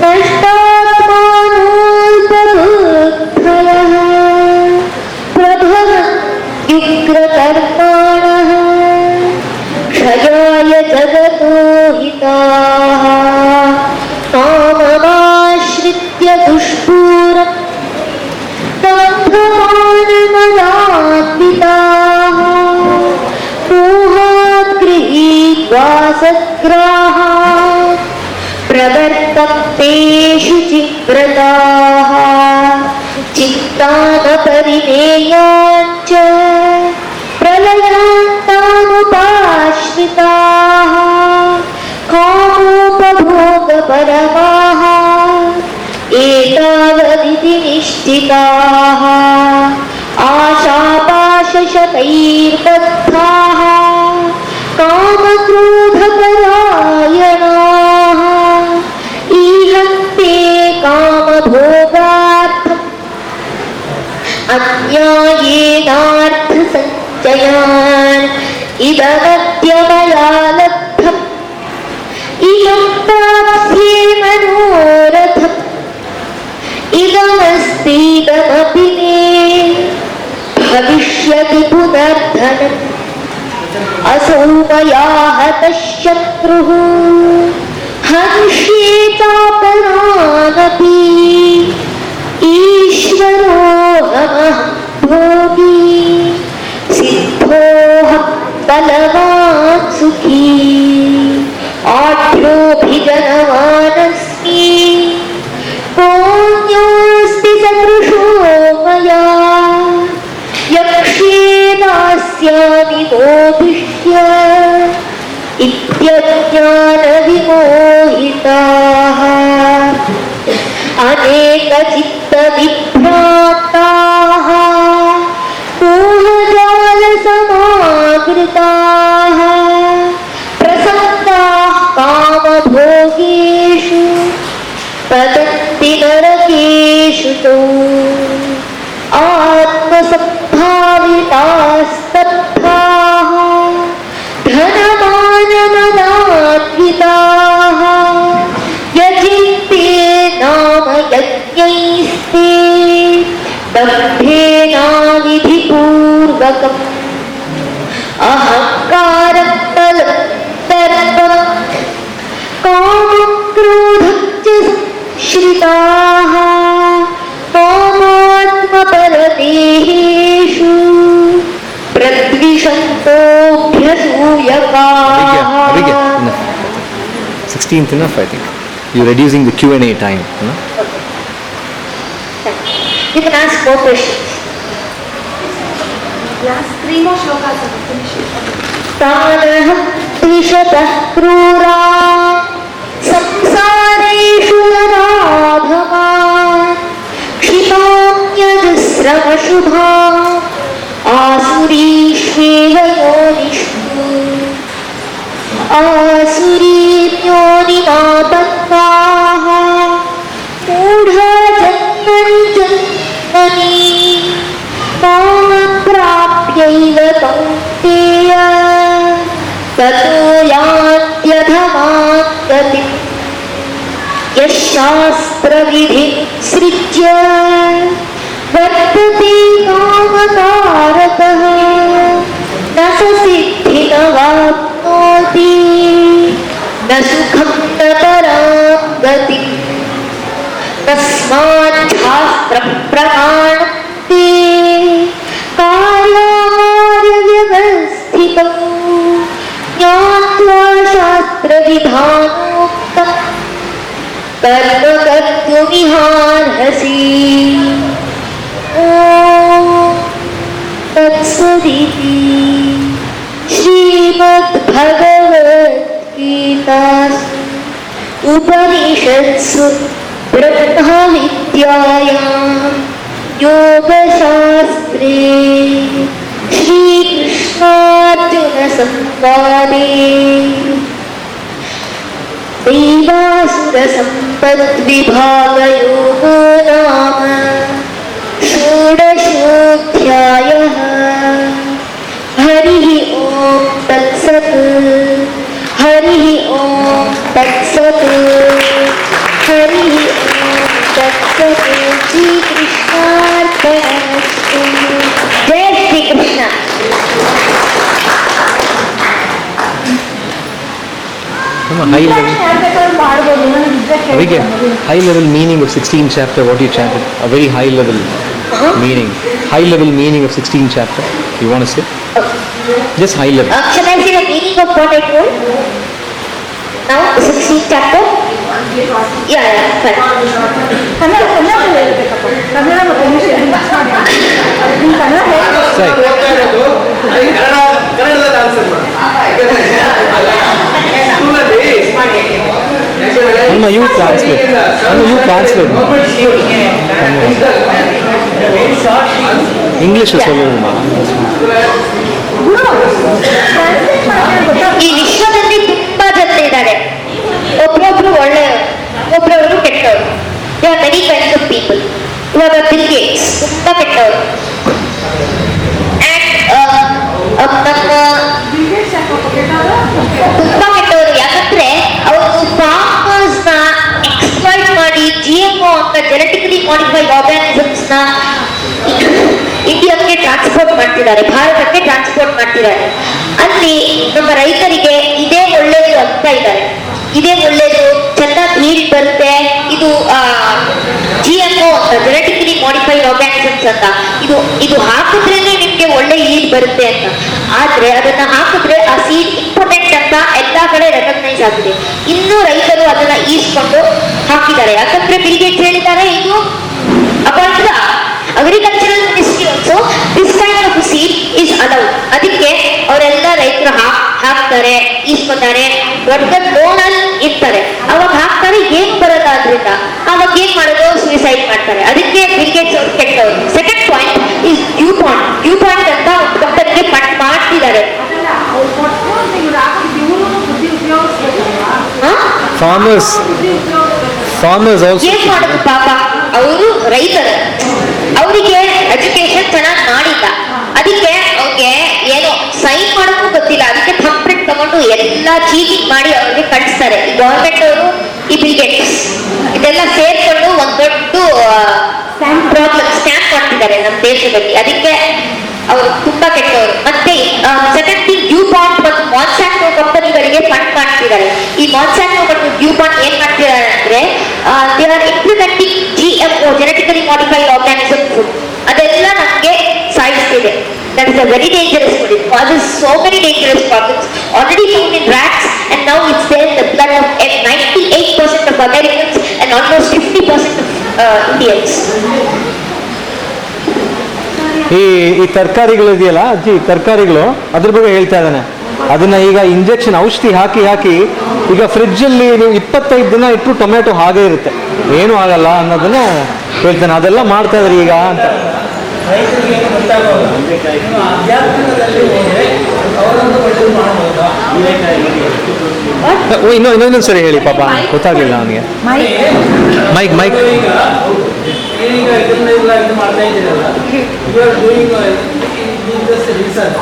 नष्टात्मानोऽल्पबुद्धयः प्रभवन्त्युग्रकर्माणः क्षयाय जगतो हिताः काममाश्रित्य दुष्पूरम् दम्भमानमदान्विताः मोहात् गृहीत्वा सद्ग्राहात् प्रवर्तन्तेषु चिव्रताः चित्तानपरिमेयाञ्च प्रलयान्तानुपाश्रिताः कामोपभोगपरमाः एतावदिति निश्चिताः आशापाशशतैर्बद्धाः कामक्रोधपरायणाः ईहन्ते कामभोगार्थम् अन्यायेनार्थसञ्चयान् इदमद्य मया लब्धम् इदं प्राप्स्ये मनोरथम् इदमस्तीदमपि मे भविष्यति पुनर्धनम् असौ मया हतः शत्रुः हन्ष्ये चापरानपि ईश्वरोऽहमहं भोगी सिद्धोऽहं बलवान् सुखी आढ्योऽभिजनवानस्मि कोऽन्योऽस्ति सदृशो मया यक्ष्ये दास्यामि मोदिष्य इत्यज्ञानविमोहिताः अनेकचित्तविभ्रान्ताः मोहजालसमावृताः प्रसक्ताः कामभोगेषु पतन्ति नरकेषु तु आत्मसम्भावितास्तब्धाः धनमानमदान्विताः यजिते नाम यज्ञैस्ते दम्भेनाविधिपूर्वकम् अहङ्कारं बलं दर्पं कामं क्रोधं च श्रिताः कामात्मपरदेहेषु प्रद्विषन्तोऽभ्यसूयकाः. Enough. 16th enough, I think. You're reducing the Q&A time. You can ask more questions. Last 3 more shlokas are finished. तानः त्रिशतः क्रूरा संसारेषु नराधमान् क्षिपाम्यजस्रमशुभा आसुरीष्वेव योनिषु आसुरीर्योनिमापन्नाः मूढा जन्मनि जन्मनि कामप्राप्यैव कौन्तेय ततो यान्त्यधमां गतिम् ಯಶಾಸ್ತ್ರವಿಧಿ ಸೃಜ್ಯ ವರ್ತತೆ ಕಾಮಕಾರಕಃ ನ ಸ ಸಿದ್ಧಿಮವಾಪ್ನೋತಿ ನ ಸುಖಂ ನ ಪರಾಂ ಗತಿಂ ತಸ್ಮಾತ್ ಶಾಸ್ತ್ರ ಪ್ರಮಾಣತೆ ಕಾರ್ಯವ್ಯವಸ್ಥಿತಂ ಜ್ಞಾತ್ವಾ ಶಾಸ್ತ್ರವಿಧಾನೋಕ್ತಂ ಕರ್ಮ ಕರ್ತುಮಿಹಾರ್ಹಸಿ ಓಂ ತತ್ಸದಿತಿ ಶ್ರೀಮದ್ಭಗವದ್ಗೀತಾಸು ಉಪನಿಷತ್ಸು ಬ್ರಹ್ಮವಿದ್ಯಾಯಾಂ ಯೋಗಶಾಸ್ತ್ರೇ ಶ್ರೀಕೃಷ್ಣಾರ್ಜುನ ಸಂವಾದೇ ದೈವಾಸುರ ಸಂಪದ್ವಿಭಾಗಯೋಗೋ ನಾಮ ಷೋಡಶೋऽಧ್ಯಾಯಃ ಹರಿಃ ಓಂ ತತ್ಸತ್ ಹರಿಃ ಓಂ ತತ್ಸತ್ ಹರಿಃ ಓಂ ತತ್ಸತ್ ಶ್ರೀಕೃಷ್ಣಾರ್ಪಣಮಸ್ತು. ಜಯ Shri Krishna. High level. Avike, high level meaning of 16th chapter, what you chanted. A very high level meaning. High level meaning of 16th chapter. You want to say? Just high level. Shall I say the meaning of what I told? Now, 16th chapter? Yeah, fine. Sorry. ಕನ್ನಡದಲ್ಲಿ answer Amma, you translate. Amma, you translate. English is solluma. ಈ ವಿಶ್ವದಲ್ಲಿ ತುಂಬಾ ಜನ ಇದ್ದಾರೆ. ಒಬ್ಬರೊಬ್ರು ಒಳ್ಳೆಯವರು, ಒಬ್ಬರೊಬ್ರು ಕೆಟ್ಟವರು. There are many kinds of people. ಇವಾಗ bill Gates ತುಂಬಾ ಕೆಟ್ಟವರು. ತುಂಬಾ ಕೆಟ್ಟವರು. ಯಾಕಂದ್ರೆ ಅವರು ಫಾರ್ಮರ್ಸ್ ನ ಎಕ್ಸ್ಪ್ಲಾಯ್ಟ್ ಮಾಡಿ GMO ಅಂತ ಜೆನೆಟಿಕಲಿ ಮಾಡಿಫೈಡ್ ಆರ್ಗಾನಿಸಮ್ಸ್ ನ ಇಂಡಿಯಾಕ್ಕೆ ಟ್ರಾನ್ಸ್ಪೋರ್ಟ್ ಮಾಡ್ತಿದ್ದಾರೆ, ಭಾರತಕ್ಕೆ ಟ್ರಾನ್ಸ್ಪೋರ್ಟ್ ಮಾಡ್ತಿದ್ದಾರೆ. ಅಲ್ಲಿ ನಮ್ಮ ರೈತರಿಗೆ ಇದೇ ಒಳ್ಳೇದು ಅಂತ ಇದ್ದಾರೆ. ಇದೇ ಒಳ್ಳೇದು, ಚೆನ್ನಾಗಿ ಹೀಲ್ಡ್ ಬರುತ್ತೆ, ಇದು GMO ಅಂತ ಜೆನೆಟಿಕಲಿ ಮಾಡಿಫೈಡ್ ಆರ್ಗಾನಿಸಮ್ಸ್ ಅಂತ, ಇದು ಹಾಕಿದ್ರೇನೆ ನಿಮ್ಗೆ ಒಳ್ಳೆ ಹೀಲ್ಡ್ ಬರುತ್ತೆ ಅಂತ. ಆದ್ರೆ ಅದನ್ನ ಹಾಕಿದ್ರೆ ಆ ಸೀಡ್ ಇಂಪಾರ್ಟೆಂಟ್ ಅಂತ ಎಲ್ಲಾ ಕಡೆ ರೆಕಗ್ನೈಸ್ ಆಗಿದೆ. ಇನ್ನೂ ರೈತರು ಅದನ್ನ ಈಸ್ಕೊಂಡು ಹಾಕಿದ್ದಾರೆ. ಯಾಕಂದ್ರೆ ಬಿಲ್ ಗೇಟ್ಸ್ ಹೇಳಿದ್ದಾರೆ ಇದು about the agricultural ministry also this kind of seed is allowed. ಅದಕ್ಕೆ ಅವರೆಲ್ಲ ರೈತರು ಹಾಕ್ತಾರೆ, ಈಸ್ಕೊತಾರೆ, ದೊಡ್ಡ ಲೋನ್ ಅಲ್ಲಿ ಇರ್ತಾರೆ. ಅವಾಗ ಹಾಕ್ತಾರೆ, ಏನ್ ಬರೋದು ಆದ್ರಿಂದ ಅವಾಗ ಏನ್ ಮಾಡೋದು, ಸುಯಿಸೈಡ್ ಮಾಡ್ತಾರೆ. ಅದಕ್ಕೆ ಬಿಲ್ ಗೇಟ್ಸ್ ಅವ್ರು ಕೆಟ್ಟವರು. Second point is Dew Point ಅಂತ ಒಂದು ಕಂಪನಿಗೆ ಫಂಡ್ ಮಾಡ್ತಿದ್ದಾರೆ. Farmers also. ಏನ್ ಮಾಡೋದು ಪಾಪ, ಅವರು ರೈತರು, ಅವರಿಗೆ ಎಜುಕೇಶನ್ ಚೆನ್ನಾಗಿ ಮಾಡಿಲ್ಲ. ಅದಕ್ಕೆ ಅವ್ರಿಗೆ ಏನೋ ಸೈನ್ ಮಾಡೋಕ್ಕೂ ಗೊತ್ತಿಲ್ಲ. ಅದಕ್ಕೆ ಥಂಬ್ ಪ್ರಿಂಟ್ ತಗೊಂಡು ಎಲ್ಲ ಚೀಟಿಂಗ್ ಮಾಡಿ ಅವ್ರಿಗೆ ಕಳಿಸ್ತಾರೆ. ಈ ಗವರ್ಮೆಂಟ್ ಅವರು, ಈ ಬಿಲ್ ಗೇಟ್ಸ್ ಇದೆಲ್ಲ ಸೇರ್ಕೊಂಡು ಒಂದು ದೊಡ್ಡ ಪ್ರಾಬ್ಲಮ್ ಸ್ಟ್ಯಾಂಪ್ ಮಾಡ್ತಿದ್ದಾರೆ ನಮ್ಮ ದೇಶದಲ್ಲಿ. ಅದಕ್ಕೆ ಅವರು ತುಂಬಾ ಕೆಟ್ಟವರು. ಮತ್ತೆ ಸೆಕೆಂಡ್ ಥಿಂಗ್, ಡ್ಯೂ ಪಾಯಿಂಟ್ ಮತ್ತು ಮಾನ್ಸಾಂಟೋ ಕಂಪನಿಗಳಿಗೆ ಫಂಡ್ ಮಾಡ್ತಿದ್ದಾರೆ. ಈ ಮಾನ್ಸಾಂಟೋ ಮತ್ತು ಡ್ಯೂ ಪಾಯಿಂಟ್ ಏನ್ ಮಾಡ್ತಿದ್ದಾರೆ ಅಂದ್ರೆ they are implementing GMO genetically modified organism food. ಅದೆಲ್ಲ ನಮಗೆ ಸಾಯಿಸ್ತಿದೆ. That is a very dangerous food. It causes so many dangerous problems. Already found in rats, and now it's there in the blood of 98% of Americans and almost 50% of Indians. ಈ ತರಕಾರಿಗಳಿದೆಯಲ್ಲ ಅಜ್ಜಿ, ತರಕಾರಿಗಳು ಅದ್ರ ಬಗ್ಗೆ ಹೇಳ್ತಾ ಇದ್ದಾನೆ. ಅದನ್ನ ಈಗ ಇಂಜೆಕ್ಷನ್ ಔಷಧಿ ಹಾಕಿ ಈಗ ಫ್ರಿಡ್ಜಲ್ಲಿ ನೀವು 25 ದಿನ ಇಟ್ಟು ಟೊಮೆಟೊ ಹಾಗೆ ಇರುತ್ತೆ, ಏನೂ ಆಗಲ್ಲ ಅನ್ನೋದನ್ನ ಹೇಳ್ತಾನೆ. ಅದೆಲ್ಲ ಮಾಡ್ತಾ ಇದ್ರಿ ಈಗ ಅಂತ. ರೈತರಿಗೆ ಗೊತ್ತಾಗೋದು ಅಧ್ಯಾತ್ಮದಲ್ಲಿ ಹೋದ್ರೆ ಅವರನ್ನು ಒಳ್ಳೆದು ಮಾಡ್ಬೋದಾ? ಇನ್ನೊಂದು ಸರಿ ಹೇಳಿ ಪಾಪ, ಗೊತ್ತಾಗ್ಲಿಲ್ಲ ಅವನಿಗೆ. ಮೈಕ್ ಈಗ ಇದನ್ನೆಲ್ಲ ಇದು ಮಾಡ್ತಾ ಇದ್ದೀರಲ್ಲ, ಯು ಆರ್ ಡೂಯಿಂಗ್ ರಿಸರ್ಚ್.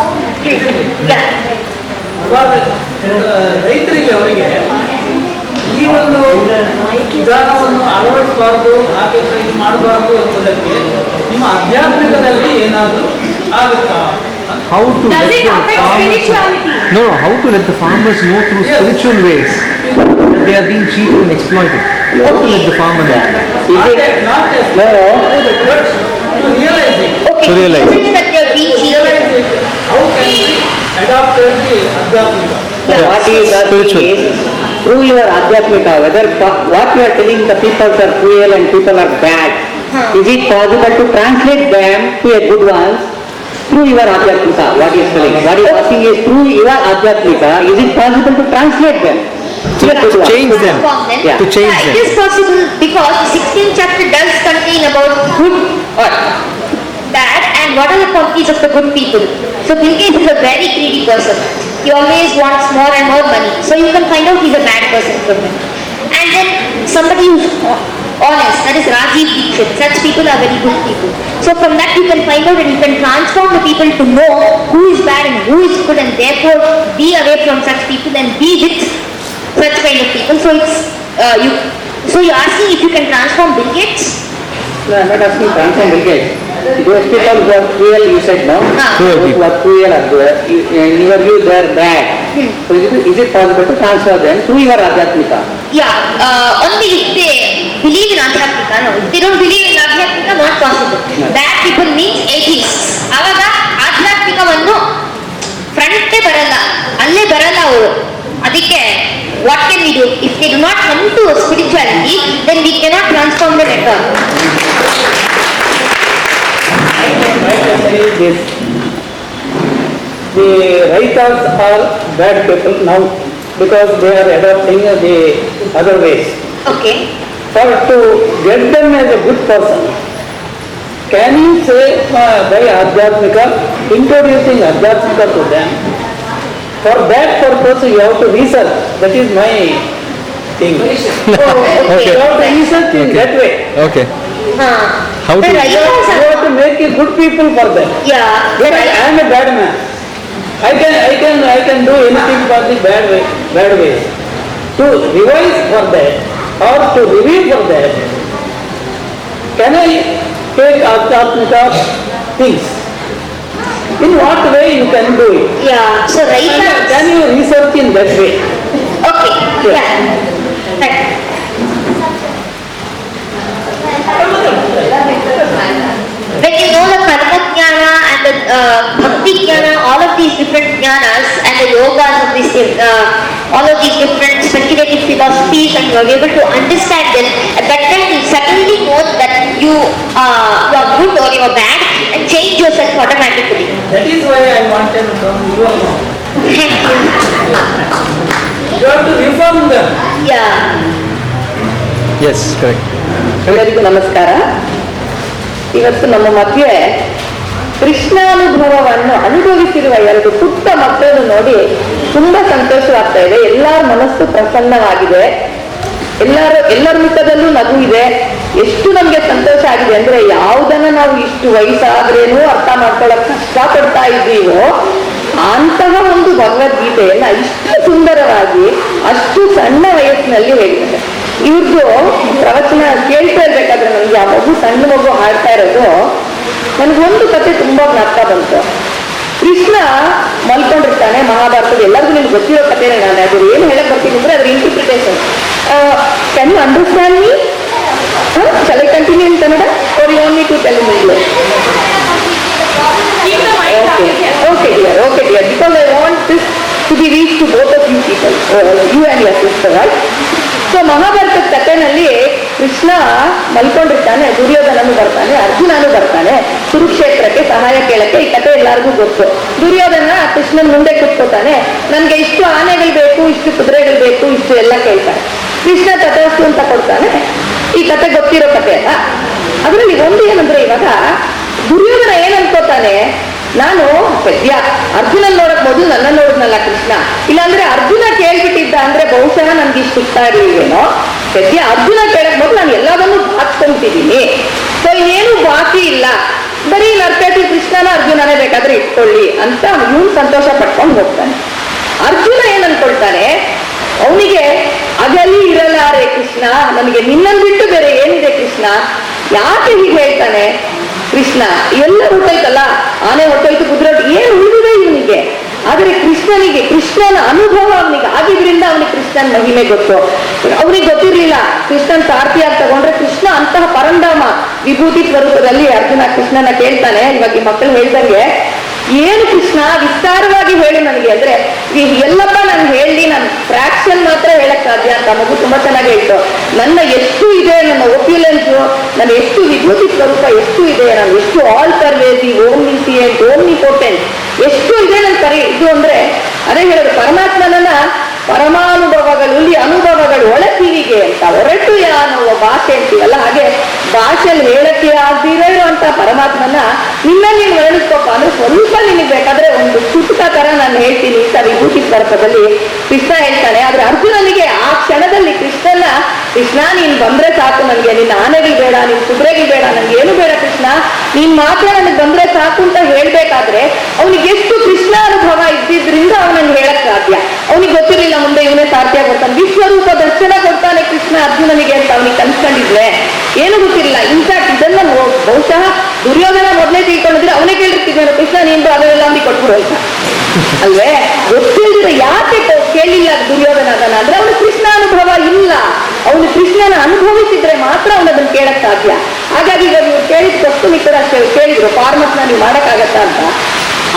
ರೈತರಿಗೆ ಅವರಿಗೆ ಈ ಈ ಒಂದು ವಿಧಾನವನ್ನು ಅಳವಡಿಸಬಾರ್ದು, ಹಾಗೆ ಇದು ಮಾಡಬಾರ್ದು ಎಂಬುದಕ್ಕೆ ನಿಮ್ಮ ಆಧ್ಯಾತ್ಮಿಕದಲ್ಲಿ ಏನಾದರೂ ಆಗುತ್ತಾ? How to Does let it the affect farmers spirituality? No, how to let the farmers know through Yes. spiritual ways that they are being cheated and exploited. How to let the farmer know? Not as No. but to realize it. Okay, So realize. is it that you're being cheated? Realize it. How can we adopt the Adhyatmika? What he is asking Spiritual. is, through your Adhyatmika, whether what you are telling the people are cruel and people are bad, is it possible to translate them to a good ones through your Adhyatmika? What he is telling. What he is asking is, through your Adhyatmika, is it possible to translate them to a good To ones? change them. Transform them. Yeah. To change Yeah, them. it is possible because the 16th chapter does contain about good or bad and what are the qualities of the good people. So Bill Gates is a very greedy person. He always wants more and more money. So you can find out he's a bad person from him. And then somebody who's honest, that is Rajiv Dixit. Such people are very good people. So from that you can find out and you can transform the people to know who is bad and who is good and therefore be away from such people and be with such kind of people. So it's so you're asking if you can transform Bill Gates? No, I'm not asking transform Bill Gates. Those people who are cruel, you said no? Cruel Those who people. are cruel are good. In your view, they are bad. So is it possible to transfer them through your Adhyatmika? Yeah, only if they believe in Adhyatmika. No, if they don't believe in Adhyatmika, not possible. Bad people means atheists. ಆವಾಗ ಆಧ್ಯಾತ್ಮಿಕವನ್ನು ಫ್ರಂಟೇ ಬರಲ್ಲ, ಅಲ್ಲೇ ಬರಲ್ಲ ಅವರು. ಅದಕ್ಕೆ what can we do? If they do not come to spirituality, then we cannot transform them at all. This. The writers are bad people now because they are adopting the other ways. Okay. For to get them as a good person, can you say by Adhyatmika, introducing Adhyatmika to them? For that purpose you have to research. That is my thing. Okay. You have to research in that way. Okay. How The to- writers You are have to make a good people for them. yeah. The Because I am a bad man. I can do anything for the bad ways. To revise for that or to review for that, can I take Adhyatmika things? In what way you can do it? Yeah. So And writers. can you research in that way? Okay. Yeah. Right. When you know the karma jnana and the bhakti jnana, all of these different jnanas and the yogas of these, all of these different speculative philosophies, and you are able to understand them, at that time you suddenly know that you are good or you are bad and change yourself automatically. That is why I wanted from you alone. Thank you. You have to reform them. Yeah. Yes, correct. ಎಲ್ಲರಿಗೂ ನಮಸ್ಕಾರ. ಇವತ್ತು ನಮ್ಮ ಮಧ್ಯೆ ಕೃಷ್ಣಾನುಭವವನ್ನು ಅನುಭವಿಸಿರುವ ಎರಡು ಪುಟ್ಟ ಮಕ್ಕಳನ್ನು ನೋಡಿ ತುಂಬಾ ಸಂತೋಷವಾಗ್ತಾ ಇದೆ. ಎಲ್ಲರ ಮನಸ್ಸು ಪ್ರಸನ್ನವಾಗಿದೆ. ಎಲ್ಲರ ಮುಖದಲ್ಲೂ ನಗು ಇದೆ. ಎಷ್ಟು ನಮ್ಗೆ ಸಂತೋಷ ಆಗಿದೆ ಅಂದ್ರೆ ಯಾವುದನ್ನ ನಾವು ಇಷ್ಟು ವಯಸ್ಸಾದ್ರೇನು ಅರ್ಥ ಮಾಡ್ಕೊಳ್ಳಕ್ ಕಷ್ಟಪಡ್ತಾ ಇದ್ದೀವೋ ಅಂತಹ ಒಂದು ಭಗವದ್ಗೀತೆಯನ್ನ ಇಷ್ಟು ಸುಂದರವಾಗಿ ಅಷ್ಟು ಸಣ್ಣ ವಯಸ್ಸಿನಲ್ಲಿ ಹೇಳಿದ್ದಾರೆ. ಇವ್ರದ್ದು ಪ್ರವಚನ ಕೇಳ್ತಾ ಇರ್ಬೇಕಾದ್ರೆ ನನಗೆ ಆ ಮಗು ಸಣ್ಣ ಮಗು ಹಾಡ್ತಾ ಇರೋದು ನನಗೊಂದು ಕತೆ ತುಂಬಾ ಜ್ಞಾಪಕ ಬಂತು. ಕೃಷ್ಣ ಮಲ್ಕೊಂಡಿರ್ತಾನೆ ಮಹಾಭಾರತದ, ಎಲ್ಲರಿಗೂ ನಿಮ್ಗೆ ಗೊತ್ತಿರೋ ಕಥೆನೇ. ನಾನು ಅದು ಏನು ಹೇಳಕ್ ಬರ್ತೀನಿ ಅಂದ್ರೆ ಅದ್ರ interpretation. Can you understand me? Shall I continue in Kannada or you want me to tell in English? Keep the mic Okay, target here. okay dear, because I want this to be reached to both of you people, you and your sister, right? So ಮಹಾಭಾರತದ ಕಥೆನಲ್ಲಿ ಕೃಷ್ಣ ಮಲ್ಕೊಂಡಿರ್ತಾನೆ, ದುರ್ಯೋಧನನು ಬರ್ತಾನೆ, ಅರ್ಜುನನು ಬರ್ತಾನೆ ಕುರುಕ್ಷೇತ್ರಕ್ಕೆ ಸಹಾಯ ಕೇಳಕ್ಕೆ. ಈ ಕಥೆ ಎಲ್ಲರಿಗೂ ಗೊತ್ತು. ದುರ್ಯೋಧನ ಕೃಷ್ಣನ್ ಮುಂದೆ ಕೂತ್ಕೋತಾನೆ, ನನ್ಗೆ ಇಷ್ಟು ಆನೆಗಳು ಬೇಕು, ಇಷ್ಟು ಕುದುರೆಗಳು ಬೇಕು, ಇಷ್ಟು ಎಲ್ಲ ಕೇಳ್ತಾನೆ. ಕೃಷ್ಣ ತಥಾಸ್ತು ಅಂತ ಕೊಡ್ತಾನೆ. ಈ ಕಥೆ ಗೊತ್ತಿರೋ ಕಥೆ ಅಲ್ಲ. ಅದರಲ್ಲಿ ಒಂದು ಏನಂದ್ರೆ ಇವಾಗ ದುರ್ಯೋಧನ ಏನ್ ಅನ್ಕೋತಾನೆ, ನಾನು ಸದ್ಯ ಅರ್ಜುನನ್ ನೋಡಕ್ ಮೊದಲು ನನ್ನ ನೋಡಿದ್ನಲ್ಲ ಕೃಷ್ಣ, ಇಲ್ಲಾಂದ್ರೆ ಅರ್ಜುನ ಕೇಳ್ಬಿಟ್ಟಿದ್ದ ಅಂದ್ರೆ ಬಹುಶಃ ನನ್ಗೆ ಇಷ್ಟು ಸಿಗ್ತಾ ಇರ್ಲಿಲ್ವೇನೋ. ಸದ್ಯ ಅರ್ಜುನ ಕೇಳಕ್ ಮೊದಲು ನಾನು ಎಲ್ಲವನ್ನೂ ಹಾಕ್ಕೊಂಡ್ಬಿಟ್ಟಿದ್ದೀನಿ, ಸೊ ಇನ್ನೇನು ಬಾಕಿ ಇಲ್ಲ, ಬರೀ ನರ್ಕಟಿ ಕೃಷ್ಣನ ಅರ್ಜುನನೇ ಬೇಕಾದ್ರೆ ಇಟ್ಕೊಳ್ಳಿ ಅಂತ ಇವನು ಸಂತೋಷ ಪಡ್ಕೊಂಡು ಹೋಗ್ತಾನೆ. ಅರ್ಜುನ ಏನ್ ಅನ್ಕೊಳ್ತಾನೆ, ಅವನಿಗೆ ಅಗಲಿ ಇರಲಾರೆ ಕೃಷ್ಣ, ನನಗೆ ನಿನ್ನನ್ನು ಬಿಟ್ಟು ಬೇರೆ ಏನಿದೆ ಕೃಷ್ಣ. ಯಾಕೆ ಹೀಗೆ ಹೇಳ್ತಾನೆ ಕೃಷ್ಣ? ಎಲ್ಲ ಹೊಟ್ಟೋಯ್ತಲ್ಲ, ಆನೆ ಹೊಟ್ಟೋಯ್ತು, ಕುದುರೆ ಏನು ಉಳಿದಿದೆ ಇವನಿಗೆ. ಆದರೆ ಕೃಷ್ಣನಿಗೆ, ಕೃಷ್ಣನ ಅನುಭವ ಅವನಿಗೆ ಆಗಿದ್ರಿಂದ ಅವನಿಗೆ ಕೃಷ್ಣನ ಮಹಿಮೆ ಗೊತ್ತು. ಅವನಿಗೆ ಗೊತ್ತಿರ್ಲಿಲ್ಲ ಕೃಷ್ಣನ್ ಸಾರ್ಥಿಯಾಗಿ ತಗೊಂಡ್ರೆ ಕೃಷ್ಣ ಅಂತಹ ಪರಂಧಾಮ ವಿಭೂತಿ ಸ್ವರೂಪದಲ್ಲಿ ಅರ್ಜುನ ಕೃಷ್ಣನ ಕೇಳ್ತಾನೆ. ಇವಾಗ ಈ ಮಕ್ಕಳು ಹೇಳ್ದಂಗೆ, ಏನು ಕೃಷ್ಣ ವಿಸ್ತಾರವಾಗಿ ಹೇಳು ನನಗೆ ಅಂದ್ರೆ, ಎಲ್ಲಪ್ಪ ನಾನು ಹೇಳಿ ನಾನು ಫ್ರಾಕ್ಷನ್ ಮಾತ್ರ ಹೇಳಕ್ ಸಾಧ್ಯ ಅಂತ ಮಗು ತುಂಬಾ ಚೆನ್ನಾಗಿ ಹೇಳ್ತು. ನನ್ನ ಎಷ್ಟು ಇದೆ, ನನ್ನ ಒಪ್ಯುಲೆನ್ಸು, ನನ್ನ ಎಷ್ಟು ವಿಭೂತಿ ಸ್ವರೂಪ ಎಷ್ಟು ಇದೆ, ನಾನು ಎಷ್ಟು ಆಲ್ ಪರ್ವೇಸಿವ್, ಓಮ್ನಿಸಿಯೆಂಟ್, ಓಮ್ನಿಪೋಟೆಂಟ್ ಎಷ್ಟು ಇದೆ ನನ್ನ ಇದು ಅಂದ್ರೆ, ಅದೇ ಹೇಳೋದು ಪರಮಾತ್ಮನನ್ನ ಪರಮಾನುಭವಗಳು, ಇಲ್ಲಿ ಅನುಭವಗಳು ಒಳಕಿವಿಗೆ ಅಂತ ಹೊರಟು ಅನ್ನುವ ಭಾಷೆ ಅಂತೀವಲ್ಲ, ಹಾಗೆ ಭಾಷೆಯಲ್ಲಿ ಹೇಳಕ್ಕೆ ಆಗದಿರೋ ಇರುವಂತ ಪರಮಾತ್ಮನ ನಿನ್ನ ನೀನು ವರ್ಣಿಸ್ಕೊಪ್ಪ ಅಂದ್ರೆ ಸ್ವಲ್ಪ ನಿನಗೆ ಬೇಕಾದ್ರೆ ಒಂದು ಚುಟುಕ ತರ ನಾನು ಹೇಳ್ತೀನಿ ಅಂತ ವಿಭೂತಿ ಸ್ವರೂಪದಲ್ಲಿ ಕೃಷ್ಣ ಹೇಳ್ತಾನೆ. ಆದ್ರೆ ಅರ್ಜುನನಿಗೆ ಆ ಕ್ಷಣದಲ್ಲಿ ಕೃಷ್ಣ ನೀನ್ ಬಂದ್ರೆ ಸಾಕು, ನನಗೆ ನಿನ್ನ ಆನೆಗಳು ಬೇಡ, ನಿನ್ ಕುದುರೆಗಳು ಬೇಡ, ನನ್ಗೆ ಏನು ಬೇಡ ಕೃಷ್ಣ, ನೀನ್ ಮಾತ್ರ ನನಗೆ ಬಂದ್ರೆ ಸಾಕು ಅಂತ ಹೇಳ್ಬೇಕಾದ್ರೆ ಅವನಿಗೆ ಎಷ್ಟು ಕೃಷ್ಣ ಅನುಭವ ಇದ್ದಿದ್ರಿಂದ ಅವನನ್ನು ಹೇಳಕ್ ಸಾಧ್ಯ. ಅವನಿಗೆ ಗೊತ್ತಿರಲಿಲ್ಲ ಮುಂದೆ ಇವನೇ ಸಾರ್ಥಿಯಾಗಿ ಬರ್ತಾನೆ, ವಿಶ್ವರೂಪ ದರ್ಶನ ಕೊಡ್ತಾನೆ ಕೃಷ್ಣ ಅರ್ಜುನನಿಗೆ ಅಂತ ಅವನಿಗೆ ಕನ್ಸ್ಕೊಂಡಿದ್ವೆ, ಏನು ಗೊತ್ತಿರಲಿಲ್ಲ. ಇನ್ಫ್ಯಾಕ್ಟ್ ಇದನ್ನ ಬಹುಶಃ ದುರ್ಯೋಧನ ಮೊದಲೇ ತಿಳ್ಕೊಂಡಿದ್ರೆ ಅವನೇ ಕೇಳಿರ್ತಿದ್ದೇನೆ, ಕೃಷ್ಣ ನೀನು ಅದೆಲ್ಲ ಅಂದಿ ಕೊಟ್ಬಿಡು ಅಂತ ಅಲ್ವೇ. ಗೊತ್ತಿಲ್ಲದಿದ್ರೆ ಯಾಕೆ ಕೇಳಿಲ್ಲ ದುರ್ಯೋಧನ ಅದನ್ನ ಅಂದ್ರೆ ಅವನು ಕೃಷ್ಣ ಅನುಭವ ಇಲ್ಲ. ಅವನು ಕೃಷ್ಣನ ಅನುಭವಿಸಿದ್ರೆ ಮಾತ್ರ ಅವನು ಅದನ್ನ ಕೇಳಕ್ ಸಾಧ್ಯ. ಹಾಗಾಗಿ ಈಗ ನೀವು ಕೇಳಿದ ತಪ್ಪು ನಿಖರ ಕೇಳಿದ್ರು ಫಾರ್ಮಸ್ನ ನೀವು ಮಾಡಕ್ಕಾಗತ್ತಾ ಅಂತ.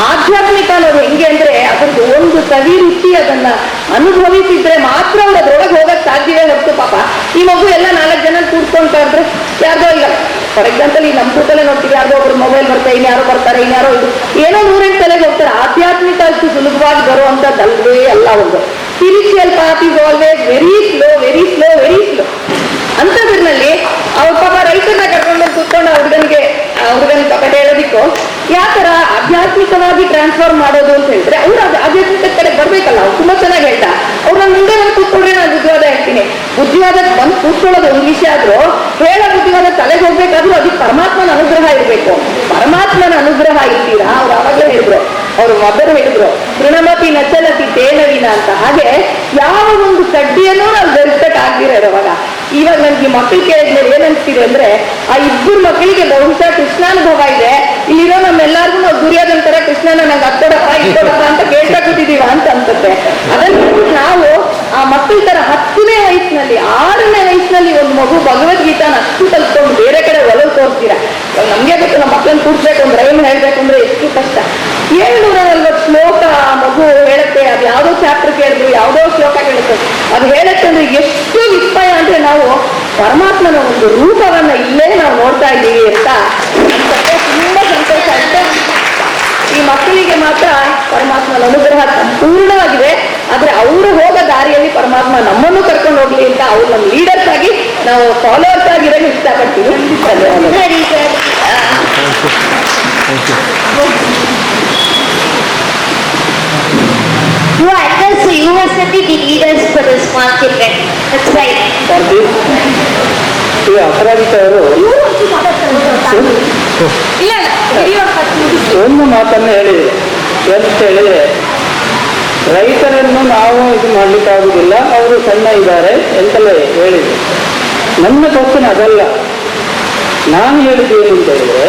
ಆಧ್ಯಾತ್ಮಿಕ ಅನ್ನೋದು ಹೆಂಗೆ ಅಂದ್ರೆ ಅದ್ರದ್ದು ಒಂದು ಸವಿ ರುಚಿ ಅದನ್ನ ಅನುಭವಿಸಿದ್ರೆ ಮಾತ್ರ ಅವ್ರು ಅದ್ರೊಳಗೆ ಹೋಗಕ್ ಸಾಧ್ಯವೇ ಹೊರತು ಪಾಪ ಈ ಮಗು ಎಲ್ಲ 4 ಜನ ಕೂಡ್ಕೊಂತ ಇದ್ರೆ ಯಾರ್ದೋ ಇಲ್ಲ. ಫಾರ್ ಎಕ್ಸಾಂಪಲ್ ಈ ನಮ್ಮ ಕೂತಲ್ಲೇ ನೋಡ್ತೀವಿ, ಯಾರ್ದೋ ಒಬ್ರು ಮೊಬೈಲ್ ಬರ್ತಾರೆ, ಇನ್ಯಾರೋ ಬರ್ತಾರೆ, ಇನ್ಯಾರೋ ಇದು ಏನೋ 108 ತಲೆಗೆ ಹೋಗ್ತಾರೆ. ಆಧ್ಯಾತ್ಮಿಕ ಅಷ್ಟು ಸುಲಭವಾಗಿ ಬರುವಂತದ್ದಲ್ವೇ ಅಲ್ಲ. ಒಂದು spiritual path is always very slow, very slow, very slow. ಅಂತದ್ರಲ್ಲಿ ಅವ್ರ ಪಾಪ ರೈತರನ್ನ ಕರ್ಕೊಂಡು ಕೂತ್ಕೊಂಡು ಹುಡುಗನ ಪಾಪ ಹೇಳೋದಿಕ್ಕೂ ಯಾತರ ಆಧ್ಯಾತ್ಮಿಕವಾಗಿ ಟ್ರಾನ್ಸ್ಫಾರ್ಮ್ ಮಾಡೋದು ಅಂತ ಹೇಳಿದ್ರೆ ಅವ್ರು ಆಧ್ಯಾತ್ಮಿಕ ಕಡೆ ಬರ್ಬೇಕಲ್ಲ. ಅವ್ರು ತುಂಬಾ ಚೆನ್ನಾಗಿ ಹೇಳ್ತಾ ಅವ್ರ ಮುಂದೆ ಬಂದು ಕೂತ್ಕೊಂಡ್ರೆ ನಾನು ಬುದ್ಧಿವಾದ ಹೇಳ್ತೀನಿ. ಬುದ್ಧಿವಾದ ಬಂದು ಕೂತ್ಕೊಳ್ಳೋದು ಒಂದು ವಿಷಯ ಆದ್ರೂ ಹೇಳೋ ಬುದ್ಧಿವಾದ ತಲೆಗೆ ಹೋಗ್ಬೇಕಾದ್ರೂ ಅದಕ್ಕೆ ಪರಮಾತ್ಮನ ಅನುಗ್ರಹ ಇರಬೇಕು. ಪರಮಾತ್ಮನ ಅನುಗ್ರಹ ಇದ್ದೀರಾ ಅವ್ರು ಆವಾಗಲೇ ಹೇಳಿದ್ರು, ಅವ್ರು ಮೊದಲು ಹೇಳಿದ್ರು ತೃಣಮತಿ ನಚಲತಿ ತೇನವಿನ ಅಂತ. ಹಾಗೆ ಯಾವ ಒಂದು ಕಡ್ಡಿಯನ್ನು ನಾವು ಧರಿಸಕ್ ಆಗ್ದಿರೋ ಇರುವಾಗ ಇವಾಗ ನನ್ಗೆ ಮಕ್ಕಳು ಕೇಳಿದ್ಮೇಲೆ ಏನ್ ಅನ್ಸ್ತಿದೆ ಅಂದ್ರೆ, ಆ ಇಬ್ಬರು ಮಕ್ಕಳಿಗೆ ಬಹುಶಃ ಕೃಷ್ಣಾನುಭವ ಇದೆ. ಇಲ್ಲಿರೋ ನಮ್ಮೆಲ್ಲರಿಗೂ ನಾವು ದುರ್ಯೋಧನ ತರ ಕೃಷ್ಣನ ನಂಗೆ ಹತ್ತೋಡಪ್ಪ ಇತ್ತೋಡಪ್ಪ ಅಂತ ಕೇಳ್ತಾ ಕೂತಿದೀವ ಅಂತ ಅನ್ಸುತ್ತೆ. ಅದನ್ನ ನಾವು ಆ ಮಕ್ಕಳ ತರ 10ನೇ ವಯಸ್ಸಿನಲ್ಲಿ 6ನೇ ವಯಸ್ಸಿನಲ್ಲಿ ಒಂದು ಮಗು ಭಗವದ್ಗೀತಾನ ಅಷ್ಟು ಕಲ್ತ್ಕೊಂಡು ಬೇರೆ ಕಡೆ ಒಲವು ತೋರಿಸ್ತೀರಾ. ನಮ್ಗೆ ಗೊತ್ತು ನಮ್ಮ ಮಕ್ಕಳನ್ನ ಕೂಡ್ಸ್ಬೇಕು ಅಂದ್ರೆ ರೈಮ್ ಹೇಳ್ಬೇಕು ಅಂದ್ರೆ ಎಷ್ಟು ಕಷ್ಟ. 740 ಶ್ಲೋಕ ಮಗು ಹೇಳುತ್ತೆ. ಅದು ಯಾವ್ದೋ ಚಾಪ್ಟರ್ ಕೇಳಿದ್ರು, ಯಾವ್ದೋ ಶ್ಲೋಕ ಕೇಳುತ್ತೆ, ಅದು ಹೇಳುತ್ತೆ ಅಂದ್ರೆ ಎಷ್ಟು ವಿಸ್ಮಯ ಅಂದ್ರೆ ನಾವು ಪರಮಾತ್ಮನ ಒಂದು ರೂಪವನ್ನ ಇಲ್ಲೇ ನಾವು ನೋಡ್ತಾ ಇದ್ದೀವಿ ಅಂತ ಅನ್ಸುತ್ತೆ. ತುಂಬಾ ಸಂತೋಷ ಆಗುತ್ತೆ. ಈ ಮಕ್ಕಳಿಗೆ ಮಾತ್ರ ಪರಮಾತ್ಮನ ಅನುಗ್ರಹ ಸಂಪೂರ್ಣವಾಗಿದೆ. ಆದ್ರೆ ಅವರು ಹೋಗೋ ದಾರಿಯಲ್ಲಿ ಪರಮಾತ್ಮ ನಮ್ಮನ್ನು ಕರ್ಕೊಂಡು ಹೋಗ್ಲಿ ಅಂತ ಅವ್ರು ನಮ್ಮ ಲೀಡರ್ಸ್ ಆಗಿ ನಾವು ಫಾಲೋವರ್ಸ್ ಆಗಿರೋದು ಇಷ್ಟಪಡ್ತೀವಿ. Very good. You are so you must be the leaders for the smart children. That's right. ಈ ಅಪರಾಧಿಕ ಅವರು ಒಂದು ಮಾತನ್ನು ಹೇಳಿದೆ. ಅಂತ ಹೇಳಿದ್ರೆ ರೈತರನ್ನು ನಾವು ಇದು ಮಾಡ್ಲಿಕ್ಕಾಗುದಿಲ್ಲ, ಅವರು ಸಣ್ಣ ಇದ್ದಾರೆ ಎಂತೆಲ್ಲ ಹೇಳಿದ್ರು. ನನ್ನ ಕ್ವಶನ್ ಅದಲ್ಲ. ನಾನು ಹೇಳಿದ್ದೇನು ಅಂತ ಹೇಳಿದ್ರೆ